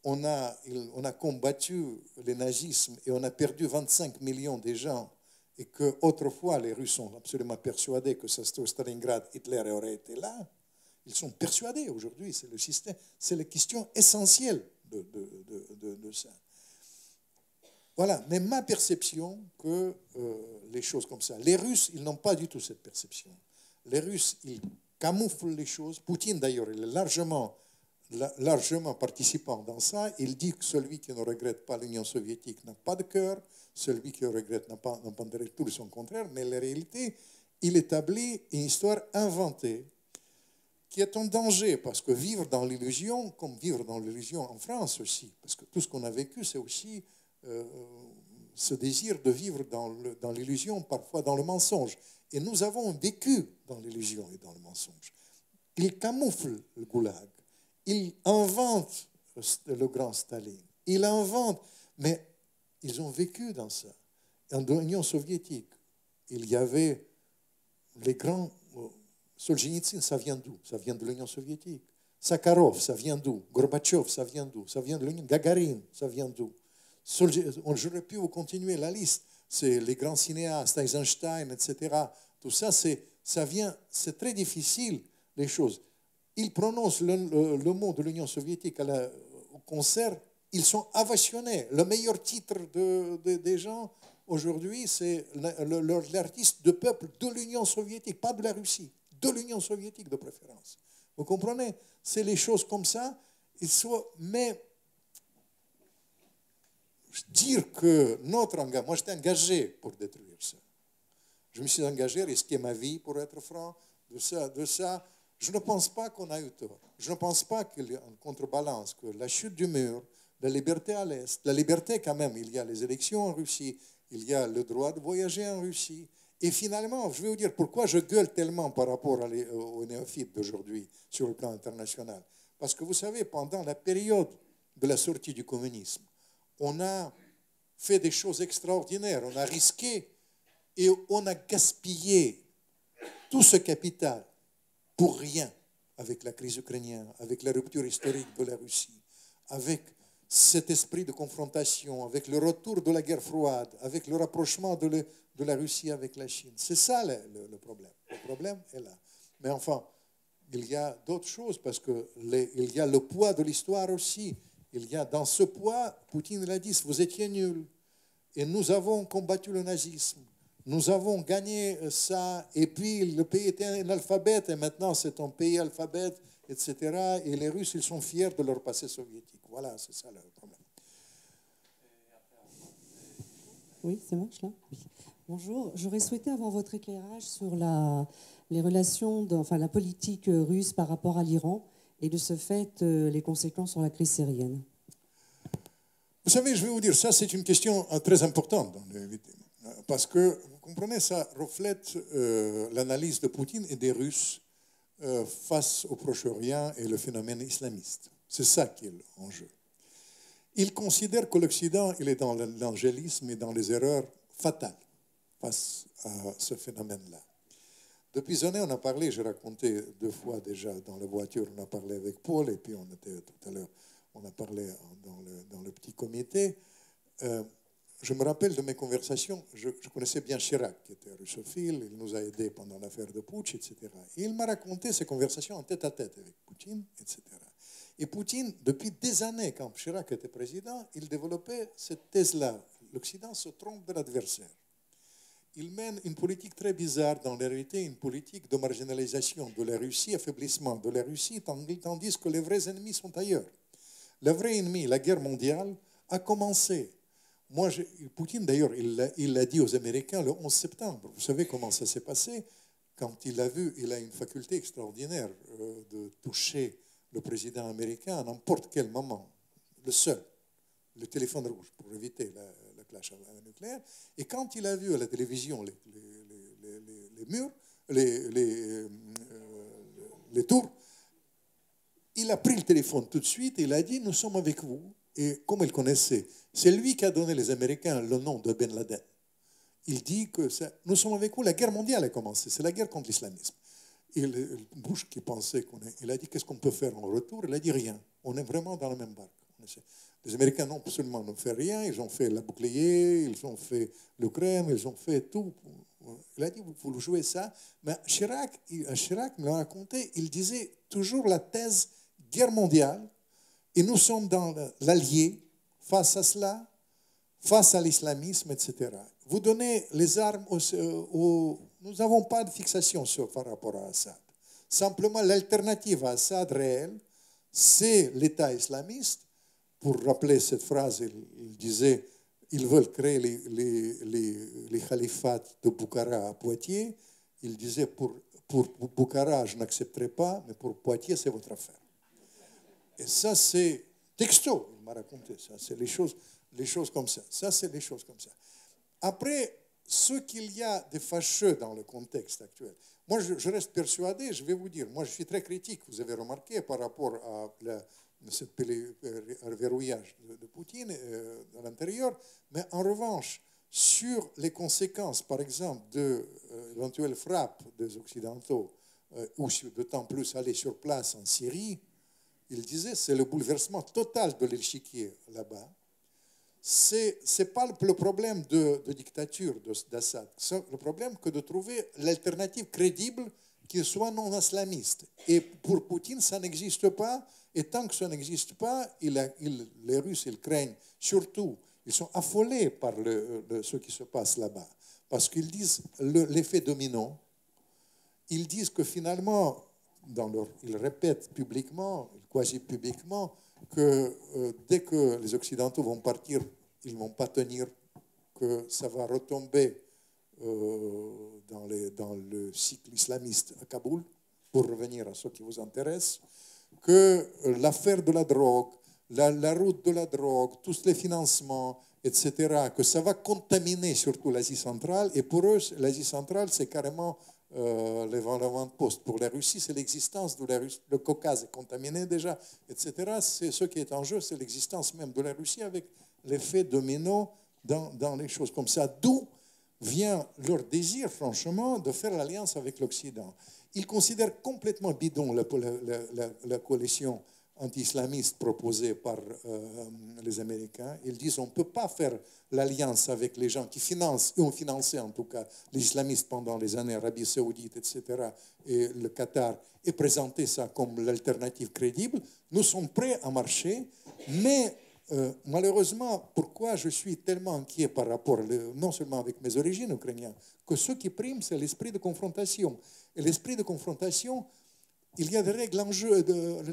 on a combattu le nazisme et on a perdu 25 millions de gens et qu'autrefois les Russes sont absolument persuadés que c'était au Stalingrad, Hitler aurait été là. Ils sont persuadés aujourd'hui, c'est le système, c'est la question essentielle de ça. Voilà, mais ma perception que les choses comme ça, les Russes, ils n'ont pas du tout cette perception. Les Russes, ils camouflent les choses. Poutine, d'ailleurs, il est largement participant dans ça. Il dit que celui qui ne regrette pas l'Union soviétique n'a pas de cœur, celui qui le regrette n'a pas de tout son contraire, mais en réalité, il établit une histoire inventée qui est un danger, parce que vivre dans l'illusion, comme vivre dans l'illusion en France aussi, parce que tout ce qu'on a vécu, c'est aussi ce désir de vivre dans l'illusion, parfois dans le mensonge. Et nous avons vécu dans l'illusion et dans le mensonge. Il camoufle le goulag. Il invente le grand Staline. Il invente, mais ils ont vécu dans ça. En l'Union soviétique, il y avait les grands... Solzhenitsyn, ça vient d'où? Ça vient de l'Union soviétique. Sakharov, ça vient d'où? Gorbatchev, ça vient d'où? Ça vient de l'Union. Gagarine, ça vient d'où? J'aurais pu vous continuer la liste. C'est les grands cinéastes, Eisenstein, etc. Tout ça, c'est très difficile, les choses. Ils prononcent le mot de l'Union soviétique au concert, ils sont ovationnés. Le meilleur titre des gens aujourd'hui, c'est l'artiste de peuple de l'Union soviétique, pas de la Russie, de l'Union soviétique de préférence. Vous comprenez? C'est les choses comme ça. Mais dire que notre engagement, moi j'étais engagé pour détruire ça. Je me suis engagé, risqué ma vie pour être franc, de ça. Je ne pense pas qu'on a eu tort. Je ne pense pas qu'il y a une contrebalance, que la chute du mur, la liberté à l'Est, la liberté quand même, il y a les élections en Russie, il y a le droit de voyager en Russie. Et finalement, je vais vous dire pourquoi je gueule tellement par rapport aux néophytes d'aujourd'hui sur le plan international. Parce que vous savez, pendant la période de la sortie du communisme, on a fait des choses extraordinaires, on a risqué et on a gaspillé tout ce capital pour rien, avec la crise ukrainienne, avec la rupture historique de la Russie, avec cet esprit de confrontation, avec le retour de la guerre froide, avec le rapprochement de la Russie avec la Chine. C'est ça le problème. Le problème est là. Mais enfin, il y a d'autres choses, parce qu'il y a le poids de l'histoire aussi. Il y a dans ce poids, Poutine l'a dit, vous étiez nuls. Et nous avons combattu le nazisme. Nous avons gagné ça. Et puis, le pays était analphabète, et maintenant, c'est un pays alphabète, etc. Et les Russes, ils sont fiers de leur passé soviétique. Voilà, c'est ça le problème. Oui, ça marche là? Oui. Bonjour. J'aurais souhaité avoir votre éclairage sur les relations, la politique russe par rapport à l'Iran et de ce fait, les conséquences sur la crise syrienne. Vous savez, je vais vous dire, ça c'est une question très importante dans l'invité. Parce que, vous comprenez, ça reflète l'analyse de Poutine et des Russes face au Proche-Orient et le phénomène islamiste. C'est ça qui est l'enjeu. Il considère que l'Occident, il est dans l'angélisme et dans les erreurs fatales face à ce phénomène-là. Depuis des années, on a parlé, j'ai raconté 2 fois déjà dans la voiture, on a parlé avec Paul, et puis on était tout à l'heure, on a parlé dans le petit comité. Je me rappelle de mes conversations, je connaissais bien Chirac, qui était russophile, il nous a aidés pendant l'affaire de Putsch, etc. Et il m'a raconté ces conversations en tête-à-tête avec Poutine, etc. Et Poutine, depuis des années, quand Chirac était président, il développait cette thèse-là. L'Occident se trompe de l'adversaire. Il mène une politique très bizarre, dans la réalité, une politique de marginalisation de la Russie, affaiblissement de la Russie, tandis que les vrais ennemis sont ailleurs. Le vrai ennemi, la guerre mondiale, a commencé. Poutine, d'ailleurs, il l'a dit aux Américains le 11 septembre. Vous savez comment ça s'est passé? Quand il a vu, il a une faculté extraordinaire de toucher le président américain à n'importe quel moment. Le seul, le téléphone rouge, pour éviter la clash nucléaire. Et quand il a vu à la télévision les murs, les tours, il a pris le téléphone tout de suite et il a dit « Nous sommes avec vous ». Et comme il connaissait, c'est lui qui a donné aux Américains le nom de Ben Laden. Il dit que nous sommes avec vous, la guerre mondiale a commencé, c'est la guerre contre l'islamisme. Et Bush qui pensait il a dit qu'est-ce qu'on peut faire en retour? Il a dit rien. On est vraiment dans la même barque. Les Américains non seulement n'ont fait rien, ils ont fait la bouclier, ils ont fait l'Ukraine, ils ont fait tout. Il a dit vous jouez ça. Mais Chirac me l'a raconté, il disait toujours la thèse guerre mondiale. Et nous sommes dans l'allié face à cela, face à l'islamisme, etc. Vous donnez les armes nous n'avons pas de fixation par rapport à Assad. Simplement, l'alternative à Assad réel, c'est l'État islamiste. Pour rappeler cette phrase, il disait ils veulent créer les khalifats de Boukhara à Poitiers. Il disait pour Boukhara, je n'accepterai pas, mais pour Poitiers, c'est votre affaire. Et ça, c'est texto, il m'a raconté ça. C'est les choses comme ça. Ça, c'est les choses comme ça. Après, ce qu'il y a de fâcheux dans le contexte actuel, moi, je reste persuadé, je vais vous dire, moi, je suis très critique, vous avez remarqué, par rapport à ce verrouillage de Poutine à l'intérieur. Mais en revanche, sur les conséquences, par exemple, de l'éventuelle frappe des Occidentaux, ou d'autant plus aller sur place en Syrie, il disait c'est le bouleversement total de l'échiquier là-bas. Ce n'est pas le problème de dictature d'Assad, c'est le problème que de trouver l'alternative crédible qui soit non islamiste. Et pour Poutine, ça n'existe pas. Et tant que ça n'existe pas, les Russes, ils craignent surtout, ils sont affolés par ce qui se passe là-bas. Parce qu'ils disent l'effet domino. Ils disent que finalement, ils répètent publiquement, quasi publiquement, que dès que les Occidentaux vont partir, ils ne vont pas tenir, que ça va retomber dans le cycle islamiste à Kaboul, pour revenir à ce qui vous intéresse, que l'affaire de la drogue, la route de la drogue, tous les financements, etc., que ça va contaminer surtout l'Asie centrale. Et pour eux, l'Asie centrale, c'est carrément l'avant-poste. Pour la Russie, c'est l'existence de la Russie. Le Caucase est contaminé déjà, etc. C'est ce qui est en jeu, c'est l'existence même de la Russie avec l'effet domino dans les choses comme ça. D'où vient leur désir, franchement, de faire l'alliance avec l'Occident. Ils considèrent complètement bidon la coalition anti-islamiste proposée par les Américains. Ils disent on ne peut pas faire l'alliance avec les gens qui financent, ou ont financé en tout cas, les islamistes pendant les années, Arabie Saoudite, etc., et le Qatar, et présenter ça comme l'alternative crédible. Nous sommes prêts à marcher, mais malheureusement, pourquoi je suis tellement inquiet par rapport, non seulement avec mes origines ukrainiennes, que ce qui prime, c'est l'esprit de confrontation. Et l'esprit de confrontation, il y a des règles en jeu,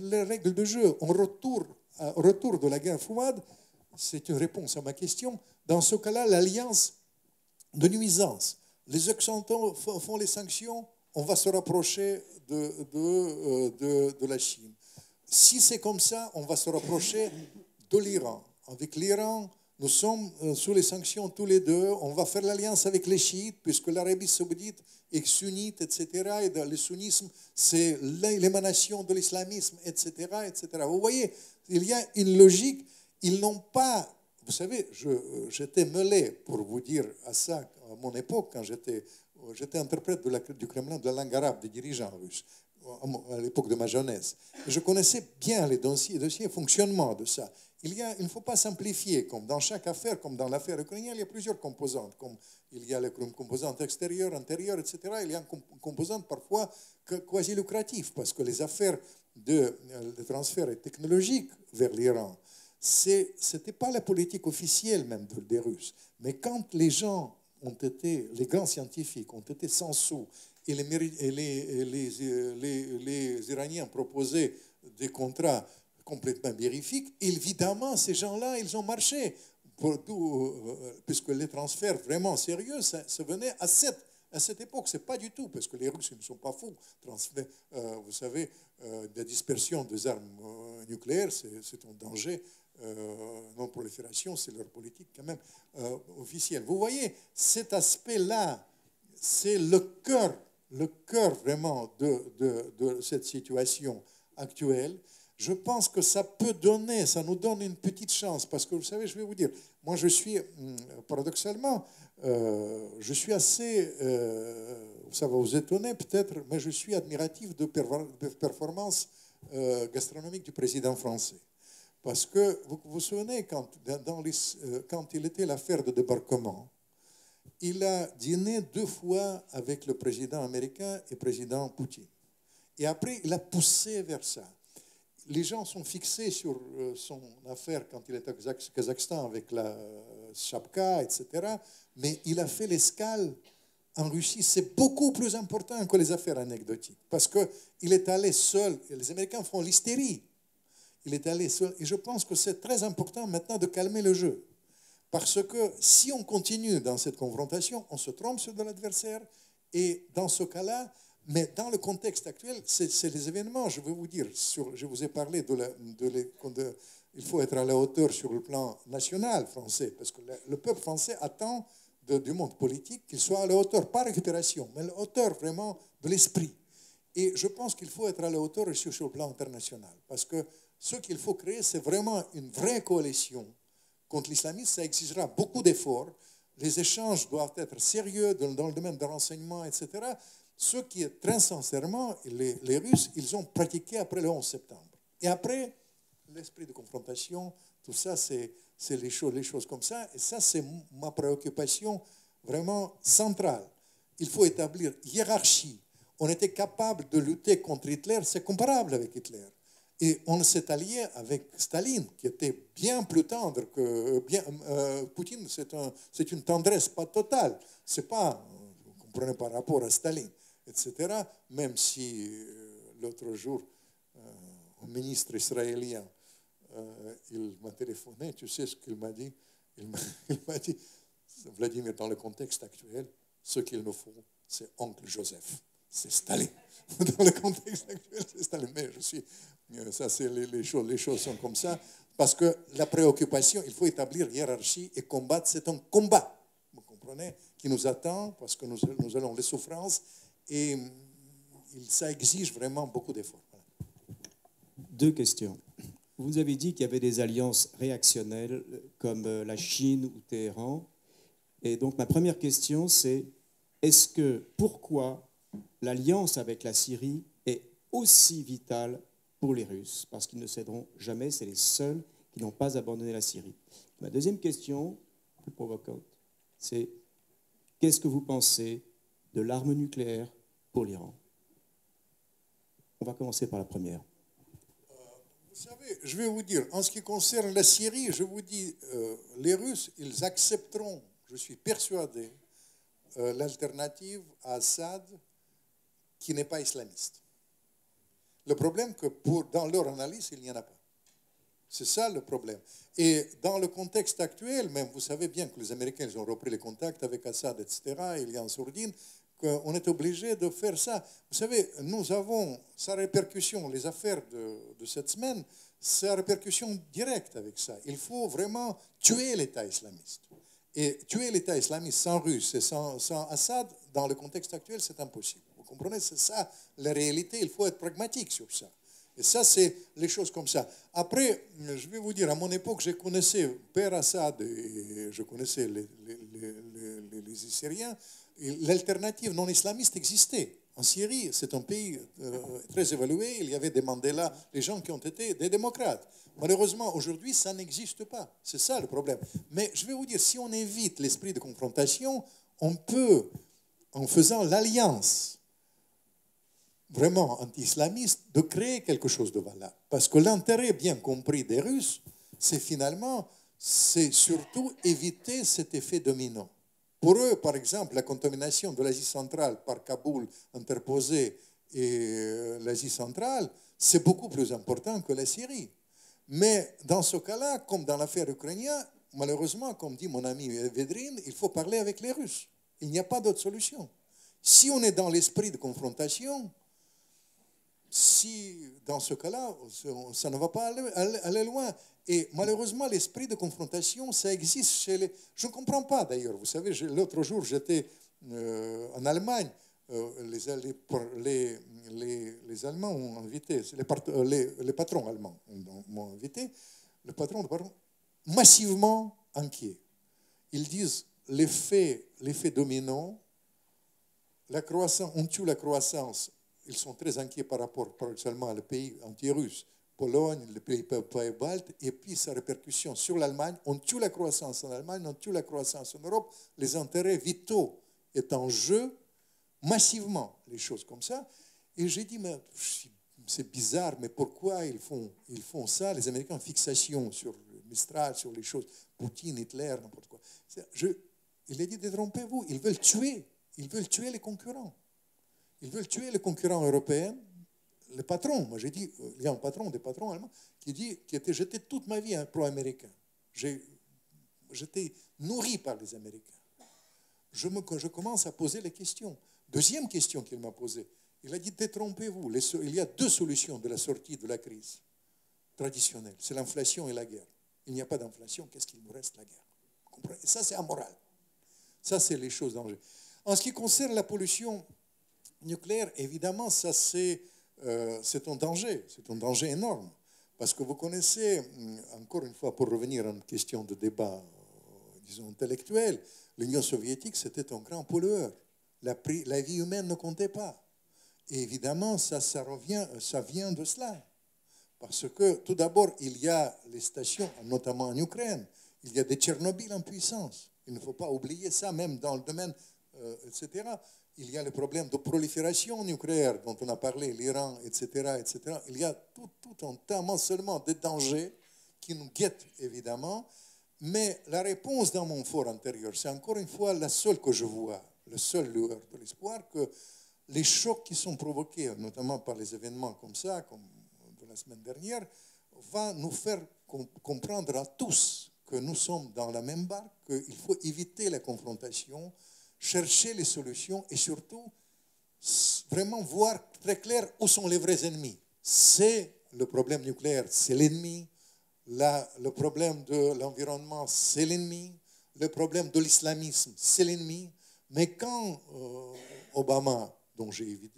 les règles de jeu. En retour de la guerre froide, c'est une réponse à ma question. Dans ce cas-là, l'alliance de nuisance. Les Occidentaux font les sanctions, on va se rapprocher de la Chine. Si c'est comme ça, on va se rapprocher de l'Iran. Avec l'Iran, nous sommes sous les sanctions tous les deux. On va faire l'alliance avec les chiites, puisque l'Arabie saoudite est sunnite, etc. Et le sunnisme, c'est l'émanation de l'islamisme, etc., etc. Vous voyez, il y a une logique. Ils n'ont pas... Vous savez, j'étais mêlé, pour vous dire à ça, à mon époque, quand j'étais interprète du Kremlin de la langue arabe des dirigeants russes, à l'époque de ma jeunesse. Je connaissais bien les dossiers et fonctionnement de ça. Il ne faut pas simplifier, comme dans chaque affaire, comme dans l'affaire ukrainienne, il y a plusieurs composantes, comme il y a les composantes extérieures, intérieures, etc. Il y a une composante parfois quasi lucrative, parce que les affaires de transfert technologique vers l'Iran, ce n'était pas la politique officielle même des Russes. Mais quand les gens ont été, les grands scientifiques ont été sans sous, et les Iraniens proposaient des contrats complètement vérifiques, évidemment, ces gens-là, ils ont marché. Puisque les transferts vraiment sérieux, ça venait à cette époque. Ce n'est pas du tout, parce que les Russes ne sont pas fous. Vous savez, la dispersion des armes nucléaires, c'est un danger. Non-prolifération, c'est leur politique quand même officielle. Vous voyez, cet aspect-là, c'est le cœur vraiment de cette situation actuelle. Je pense que ça nous donne une petite chance, parce que vous savez, je vais vous dire, moi je suis, paradoxalement, je suis assez, ça va vous étonner peut-être, mais je suis admiratif de performances gastronomiques du président français. Parce que vous vous souvenez, quand il était l'affaire de débarquement, il a dîné 2 fois avec le président américain et le président Poutine. Et après, il a poussé vers ça. Les gens sont fixés sur son affaire quand il était au Kazakhstan avec la Chapka, etc. Mais il a fait l'escale en Russie. C'est beaucoup plus important que les affaires anecdotiques. Parce qu'il est allé seul. Et les Américains font l'hystérie. Il est allé seul. Et je pense que c'est très important maintenant de calmer le jeu. Parce que si on continue dans cette confrontation, on se trompe sur de l'adversaire. Et dans ce cas-là, mais dans le contexte actuel, c'est les événements, je veux vous dire, je vous ai parlé il faut être à la hauteur sur le plan national français, parce que le peuple français attend du monde politique qu'il soit à la hauteur, pas récupération, mais à la hauteur vraiment de l'esprit. Et je pense qu'il faut être à la hauteur aussi sur le plan international, parce que Ce qu'il faut créer, c'est vraiment une vraie coalition contre l'islamisme. Ça exigera beaucoup d'efforts. Les échanges doivent être sérieux dans le domaine de renseignement, etc. Ce qui est très sincèrement, les Russes, ils ont pratiqué après le 11 septembre. Et après, l'esprit de confrontation, tout ça, c'est les choses comme ça. Et ça, c'est ma préoccupation vraiment centrale. Il faut établir hiérarchie. On était capable de lutter contre Hitler, c'est comparable avec Hitler. Et on s'est allié avec Staline, qui était bien plus tendre que... Poutine, c'est une tendresse pas totale. C'est pas, vous comprenez, par rapport à Staline, etc. Même si l'autre jour, un ministre israélien, il m'a téléphoné, tu sais ce qu'il m'a dit? Il m'a dit, Vladimir, dans le contexte actuel, ce qu'il nous faut, c'est oncle Joseph. C'est Staline. Dans le contexte actuel, c'est Staline. Mais ça, c'est les choses sont comme ça. Parce que la préoccupation, il faut établir hiérarchie et combattre. C'est un combat, vous comprenez, qui nous attend parce que nous allons les souffrances et ça exige vraiment beaucoup d'efforts. Voilà. 2 questions. Vous avez dit qu'il y avait des alliances réactionnelles comme la Chine ou Téhéran. Et donc, ma première question, c'est pourquoi l'alliance avec la Syrie est aussi vitale pour les Russes? Parce qu'ils ne céderont jamais, c'est les seuls qui n'ont pas abandonné la Syrie. Ma deuxième question, plus provocante, c'est qu'est-ce que vous pensez de l'arme nucléaire pour l'Iran? On va commencer par la première. Vous savez, je vais vous dire, en ce qui concerne la Syrie, je vous dis, les Russes, ils accepteront, je suis persuadé, l'alternative à Assad qui n'est pas islamiste. Le problème que dans leur analyse, il n'y en a pas. C'est ça le problème. Et dans le contexte actuel, même vous savez bien que les Américains ils ont repris les contacts avec Assad, etc. Il y a en sourdine qu'on est obligé de faire ça. Vous savez, nous avons sa répercussion, les affaires de cette semaine, sa répercussion directe avec ça. Il faut vraiment tuer l'État islamiste. Et tuer l'État islamiste sans Russes et sans Assad, dans le contexte actuel, c'est impossible. Vous comprenez? C'est ça la réalité. Il faut être pragmatique sur ça. Et ça, c'est les choses comme ça. Après, je vais vous dire, à mon époque, je connaissais Père Assad et je connaissais les Syriens. L'alternative non islamiste existait. En Syrie, c'est un pays très évalué. Il y avait des Mandela, les gens qui ont été des démocrates. Malheureusement, aujourd'hui, ça n'existe pas. C'est ça le problème. Mais je vais vous dire, si on évite l'esprit de confrontation, on peut, en faisant l'alliance vraiment anti-islamiste, de créer quelque chose de valable. Parce que l'intérêt bien compris des Russes, c'est surtout éviter cet effet dominant. Pour eux, par exemple, la contamination de l'Asie centrale par Kaboul interposée et l'Asie centrale, c'est beaucoup plus important que la Syrie. Mais dans ce cas-là, comme dans l'affaire ukrainienne, malheureusement, comme dit mon ami Vedrine, il faut parler avec les Russes. Il n'y a pas d'autre solution. Si on est dans l'esprit de confrontation, si dans ce cas-là, ça ne va pas aller loin. Et malheureusement, l'esprit de confrontation, ça existe chez les... Je ne comprends pas d'ailleurs. Vous savez, l'autre jour, j'étais en Allemagne. Les Allemands ont invité, les patrons allemands m'ont invité. Le patron massivement inquiet. Ils disent l'effet dominant, la croissance, on tue la croissance. Ils sont très inquiets par rapport, par exemple, aux pays anti-russes, Pologne, les pays baltes, et puis sa répercussion sur l'Allemagne. On tue la croissance en Allemagne, on tue la croissance en Europe. Les intérêts vitaux est en jeu massivement, les choses comme ça. Et j'ai dit, mais c'est bizarre, mais pourquoi ils font ça? Les Américains ont fixation sur le Mistral, sur les choses, Poutine, Hitler, n'importe quoi. Il a dit, détrompez-vous, ils veulent tuer les concurrents. Ils veulent tuer les concurrents européens. Le patron, moi j'ai dit, il y a des patrons allemands, j'étais toute ma vie un pro-américain. J'étais nourri par les Américains. Je commence à poser les questions. Deuxième question qu'il m'a posée, il a dit, détrompez-vous, il y a 2 solutions de la sortie de la crise traditionnelle, c'est l'inflation et la guerre. Il n'y a pas d'inflation, qu'est-ce qu'il nous reste? La guerre. Vous comprenez? Et ça, c'est amoral. Ça, c'est les choses dangereuses. En ce qui concerne la pollution nucléaire, évidemment, ça c'est un danger énorme. Parce que vous connaissez, encore une fois, pour revenir à une question de débat, disons, intellectuel, l'Union soviétique, c'était un grand pollueur. La vie humaine ne comptait pas. Et évidemment, ça vient de cela. Parce que, tout d'abord, il y a les stations, notamment en Ukraine, il y a des Tchernobyl en puissance. Il ne faut pas oublier ça, même dans le domaine, etc. Il y a le problème de prolifération nucléaire dont on a parlé, l'Iran, etc., etc. Il y a tout un tas, non seulement de dangers qui nous guettent, évidemment, mais la réponse dans mon fort intérieur, c'est encore une fois la seule que je vois, le seul lueur de l'espoir, que les chocs qui sont provoqués, notamment par les événements comme ça, comme de la semaine dernière, va nous faire comprendre à tous que nous sommes dans la même barque, qu'il faut éviter la confrontation, chercher les solutions et surtout vraiment voir très clair où sont les vrais ennemis. C'est le problème nucléaire, c'est l'ennemi. Le problème de l'environnement, c'est l'ennemi. Le problème de l'islamisme, c'est l'ennemi. Mais quand Obama, dont j'ai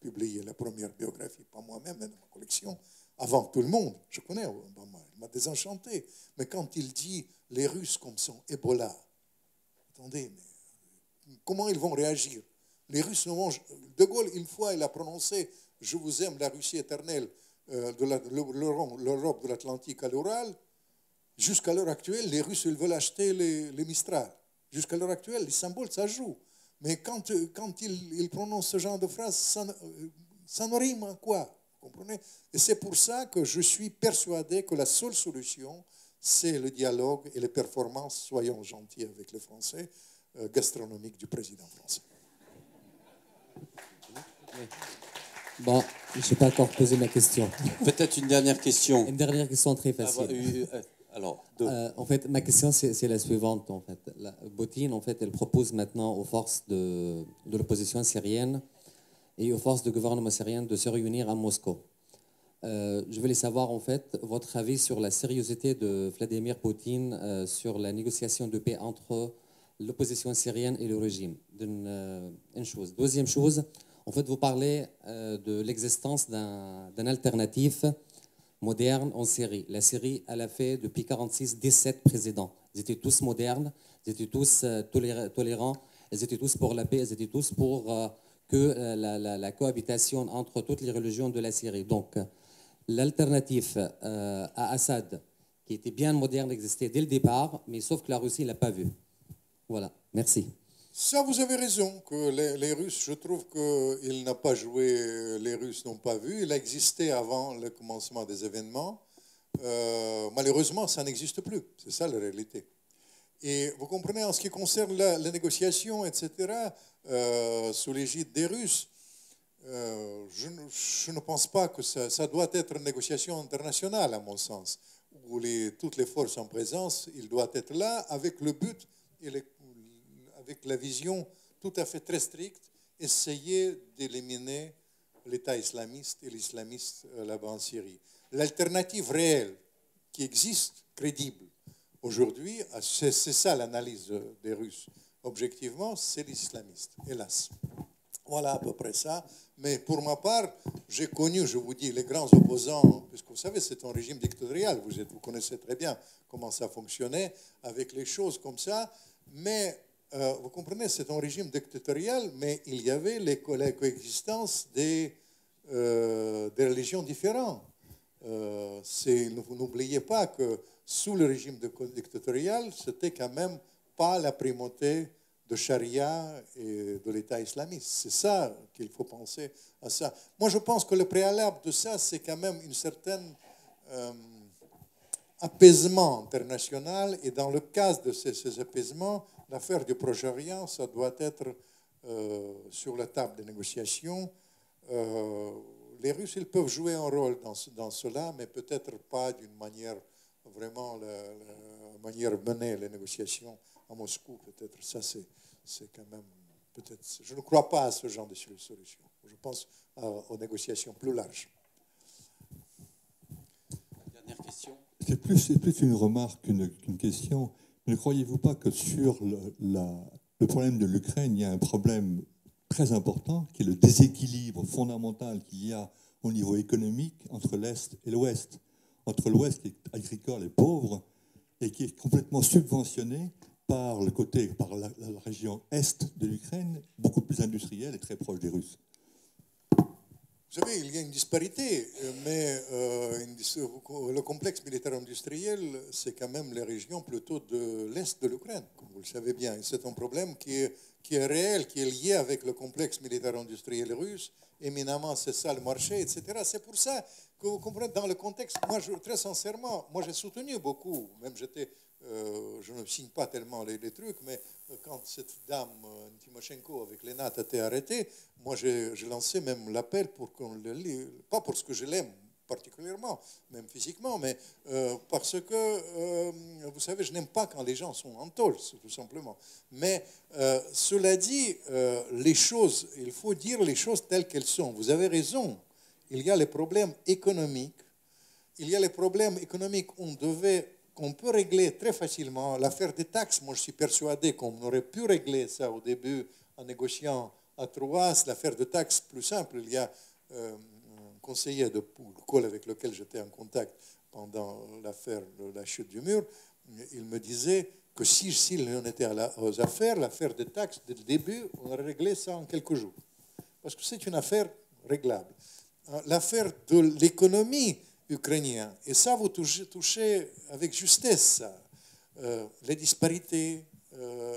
publié la première biographie, pas moi-même, mais dans ma collection, avant tout le monde, je connais Obama, il m'a désenchanté. Mais quand il dit les Russes comme sont Ebola, attendez, mais comment ils vont réagir? Les Russes ne vont... De Gaulle, une fois, il a prononcé « Je vous aime, la Russie éternelle » l'Europe de l'Atlantique à l'Oural. Jusqu'à l'heure actuelle, les Russes ils veulent acheter les Mistral. Jusqu'à l'heure actuelle, les symboles, ça joue. Mais quand ils prononcent ce genre de phrase, ça ne rime à quoi? Vous comprenez? Et c'est pour ça que je suis persuadé que la seule solution, c'est le dialogue et les performances, soyons gentils avec les Français, gastronomiques du président français. Bon, je n'ai pas encore posé ma question. Peut-être une dernière question. Une dernière question très facile. En fait, ma question, c'est la suivante. En fait. Poutine, en fait, elle propose maintenant aux forces de l'opposition syrienne et aux forces de gouvernement syrien de se réunir à Moscou. Je voulais savoir, en fait, votre avis sur la sérieuxité de Vladimir Poutine sur la négociation de paix entre l'opposition syrienne et le régime. Une chose. Deuxième chose, en fait, vous parlez de l'existence d'un alternatif moderne en Syrie. La Syrie, elle a fait depuis 1946 17 présidents. Ils étaient tous modernes, ils étaient tous tolérants, ils étaient tous pour la paix, ils étaient tous pour que la cohabitation entre toutes les religions de la Syrie. Donc, l'alternative à Assad, qui était bien moderne, existait dès le départ, mais sauf que la Russie ne l'a pas vu. Voilà, merci. Ça, vous avez raison, que les Russes, je trouve qu'il n'a pas joué, les Russes n'ont pas vu, il a existé avant le commencement des événements. Malheureusement, ça n'existe plus, c'est ça la réalité. Et vous comprenez, en ce qui concerne les négociations, etc., sous l'égide des Russes, je ne pense pas que ça doit être une négociation internationale, à mon sens, où toutes les forces en présence, il doit être là avec le but et avec la vision tout à fait très stricte, essayer d'éliminer l'État islamiste et l'islamisme là-bas en Syrie. L'alternative réelle qui existe, crédible, aujourd'hui, c'est ça l'analyse des Russes. Objectivement, c'est l'islamisme, hélas. Voilà à peu près ça. Mais pour ma part, j'ai connu, je vous dis, les grands opposants, puisque vous savez, c'est un régime dictatorial, vous connaissez très bien comment ça fonctionnait, avec les choses comme ça. Mais vous comprenez, c'est un régime dictatorial, mais il y avait la coexistence des religions différentes. N'oubliez pas que sous le régime dictatorial, c'était quand même pas la primauté de charia et de l'État islamiste. C'est ça qu'il faut penser à ça. Moi, je pense que le préalable de ça, c'est quand même une certaine apaisement international. Et dans le cas de ces apaisements, l'affaire du Proche-Orient, ça doit être sur la table des négociations. Les Russes, ils peuvent jouer un rôle dans cela, mais peut-être pas d'une manière vraiment la manière mener les négociations à Moscou. Peut-être ça, c'est quand même peut-être. Je ne crois pas à ce genre de solution. Je pense aux négociations plus larges. Dernière question. C'est plus une remarque qu'une question. Ne croyez-vous pas que sur le problème de l'Ukraine, il y a un problème très important, qui est le déséquilibre fondamental qu'il y a au niveau économique entre l'Est et l'Ouest? entre l'Ouest qui est agricole et pauvre et qui est complètement subventionné par la région Est de l'Ukraine, beaucoup plus industrielle et très proche des Russes. Vous savez, il y a une disparité, mais le complexe militaire industriel, c'est quand même les régions plutôt de l'Est de l'Ukraine, comme vous le savez bien. C'est un problème qui est réel, qui est lié avec le complexe militaire industriel russe. Éminemment, c'est ça le marché, etc. C'est pour ça que vous comprenez, dans le contexte, moi, très sincèrement, moi j'ai soutenu beaucoup, même je ne signe pas tellement les trucs, mais quand cette dame, Timoshenko, avec les NATO, a été arrêtée, moi j'ai lancé même l'appel pour qu'on le lise, pas parce que je l'aime particulièrement, même physiquement, mais parce que, vous savez, je n'aime pas quand les gens sont en tôle, tout simplement. Mais cela dit, les choses, il faut dire les choses telles qu'elles sont. Vous avez raison, il y a les problèmes économiques. Il y a les problèmes économiques qu'on peut régler très facilement. L'affaire des taxes, moi je suis persuadé qu'on aurait pu régler ça au début en négociant à Troyes. L'affaire de taxes, plus simple, il y a un conseiller de Poul avec lequel j'étais en contact pendant l'affaire de la chute du mur. Il me disait que s'il en était aux affaires, l'affaire des taxes, dès le début, on aurait réglé ça en quelques jours. Parce que c'est une affaire réglable. L'affaire de l'économie ukrainienne, et ça vous touchez avec justesse ça, les disparités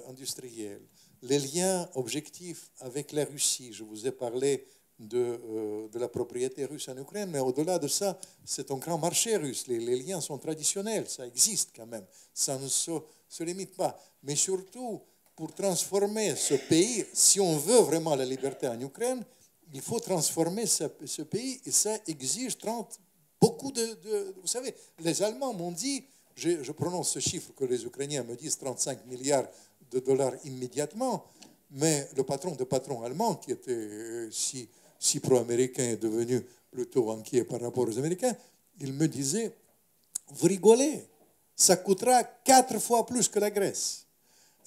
industrielles, les liens objectifs avec la Russie. Je vous ai parlé de la propriété russe en Ukraine, mais au-delà de ça, c'est un grand marché russe. Les liens sont traditionnels, ça existe quand même, ça ne se limite pas. Mais surtout, pour transformer ce pays, si on veut vraiment la liberté en Ukraine, il faut transformer ce pays, et ça exige beaucoup de... Vous savez, les Allemands m'ont dit, je prononce ce chiffre que les Ukrainiens me disent, 35 milliards de dollars immédiatement, mais le patron de patrons allemands, qui était si pro-américain, est devenu plutôt inquiet par rapport aux Américains, il me disait, vous rigolez, ça coûtera 4 fois plus que la Grèce.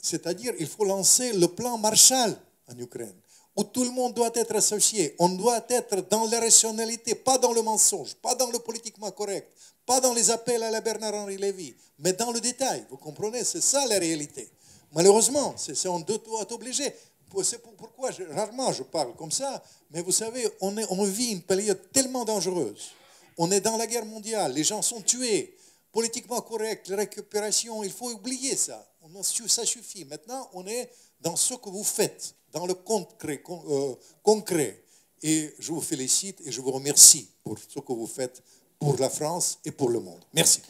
C'est-à-dire, il faut lancer le plan Marshall en Ukraine, où tout le monde doit être associé. On doit être dans la rationalité, pas dans le mensonge, pas dans le politiquement correct, pas dans les appels à la Bernard-Henri Lévy, mais dans le détail. Vous comprenez? C'est ça la réalité. Malheureusement, on doit être obligé. C'est pourquoi rarement je parle comme ça, mais vous savez, on vit une période tellement dangereuse. On est dans la guerre mondiale, les gens sont tués. Politiquement correct, la récupération, il faut oublier ça. Ça suffit. Maintenant, on est dans ce que vous faites, dans le concret. Et je vous félicite et je vous remercie pour ce que vous faites pour la France et pour le monde. Merci.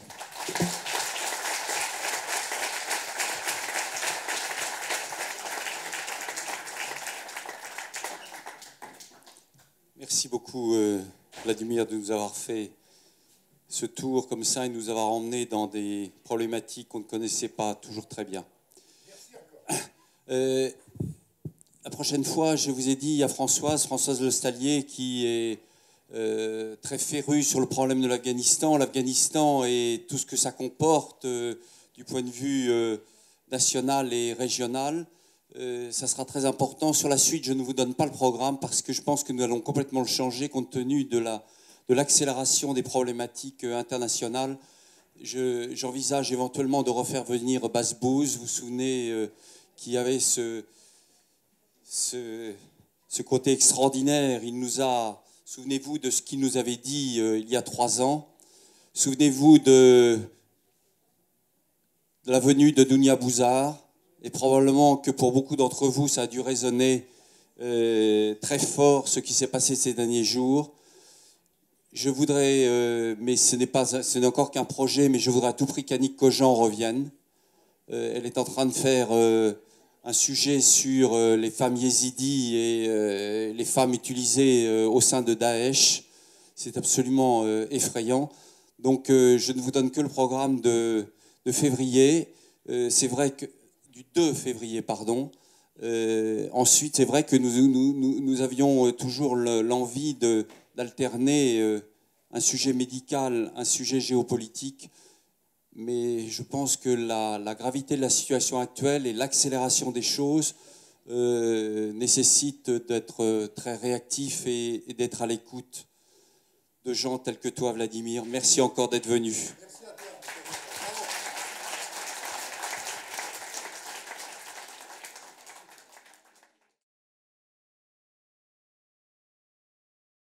Merci beaucoup, Vladimir, de nous avoir fait ce tour comme ça et nous avoir emmenés dans des problématiques qu'on ne connaissait pas toujours très bien. La prochaine fois, je vous ai dit, il y a Françoise Lestallier, qui est très férue sur le problème de l'Afghanistan. L'Afghanistan et tout ce que ça comporte du point de vue national et régional. Ça sera très important. Sur la suite, je ne vous donne pas le programme parce que je pense que nous allons complètement le changer compte tenu de l'accélération des problématiques internationales. J'envisage éventuellement de refaire venir Basbouz. Vous vous souvenez qu'il y avait ce côté extraordinaire. Souvenez-vous de ce qu'il nous avait dit il y a 3 ans. Souvenez-vous de la venue de Dounia Bouzar. Et probablement que pour beaucoup d'entre vous, ça a dû résonner très fort ce qui s'est passé ces derniers jours. Je voudrais, mais ce n'est encore qu'un projet, mais je voudrais à tout prix qu'Annick Cogent revienne. Elle est en train de faire un sujet sur les femmes yézidis et les femmes utilisées au sein de Daesh. C'est absolument effrayant. Donc je ne vous donne que le programme de février. C'est vrai que du 2 février, pardon. Ensuite, c'est vrai que nous avions toujours l'envie d'alterner un sujet médical, un sujet géopolitique, mais je pense que la gravité de la situation actuelle et l'accélération des choses nécessitent d'être très réactif et d'être à l'écoute de gens tels que toi, Vladimir. Merci encore d'être venu. Merci à toi.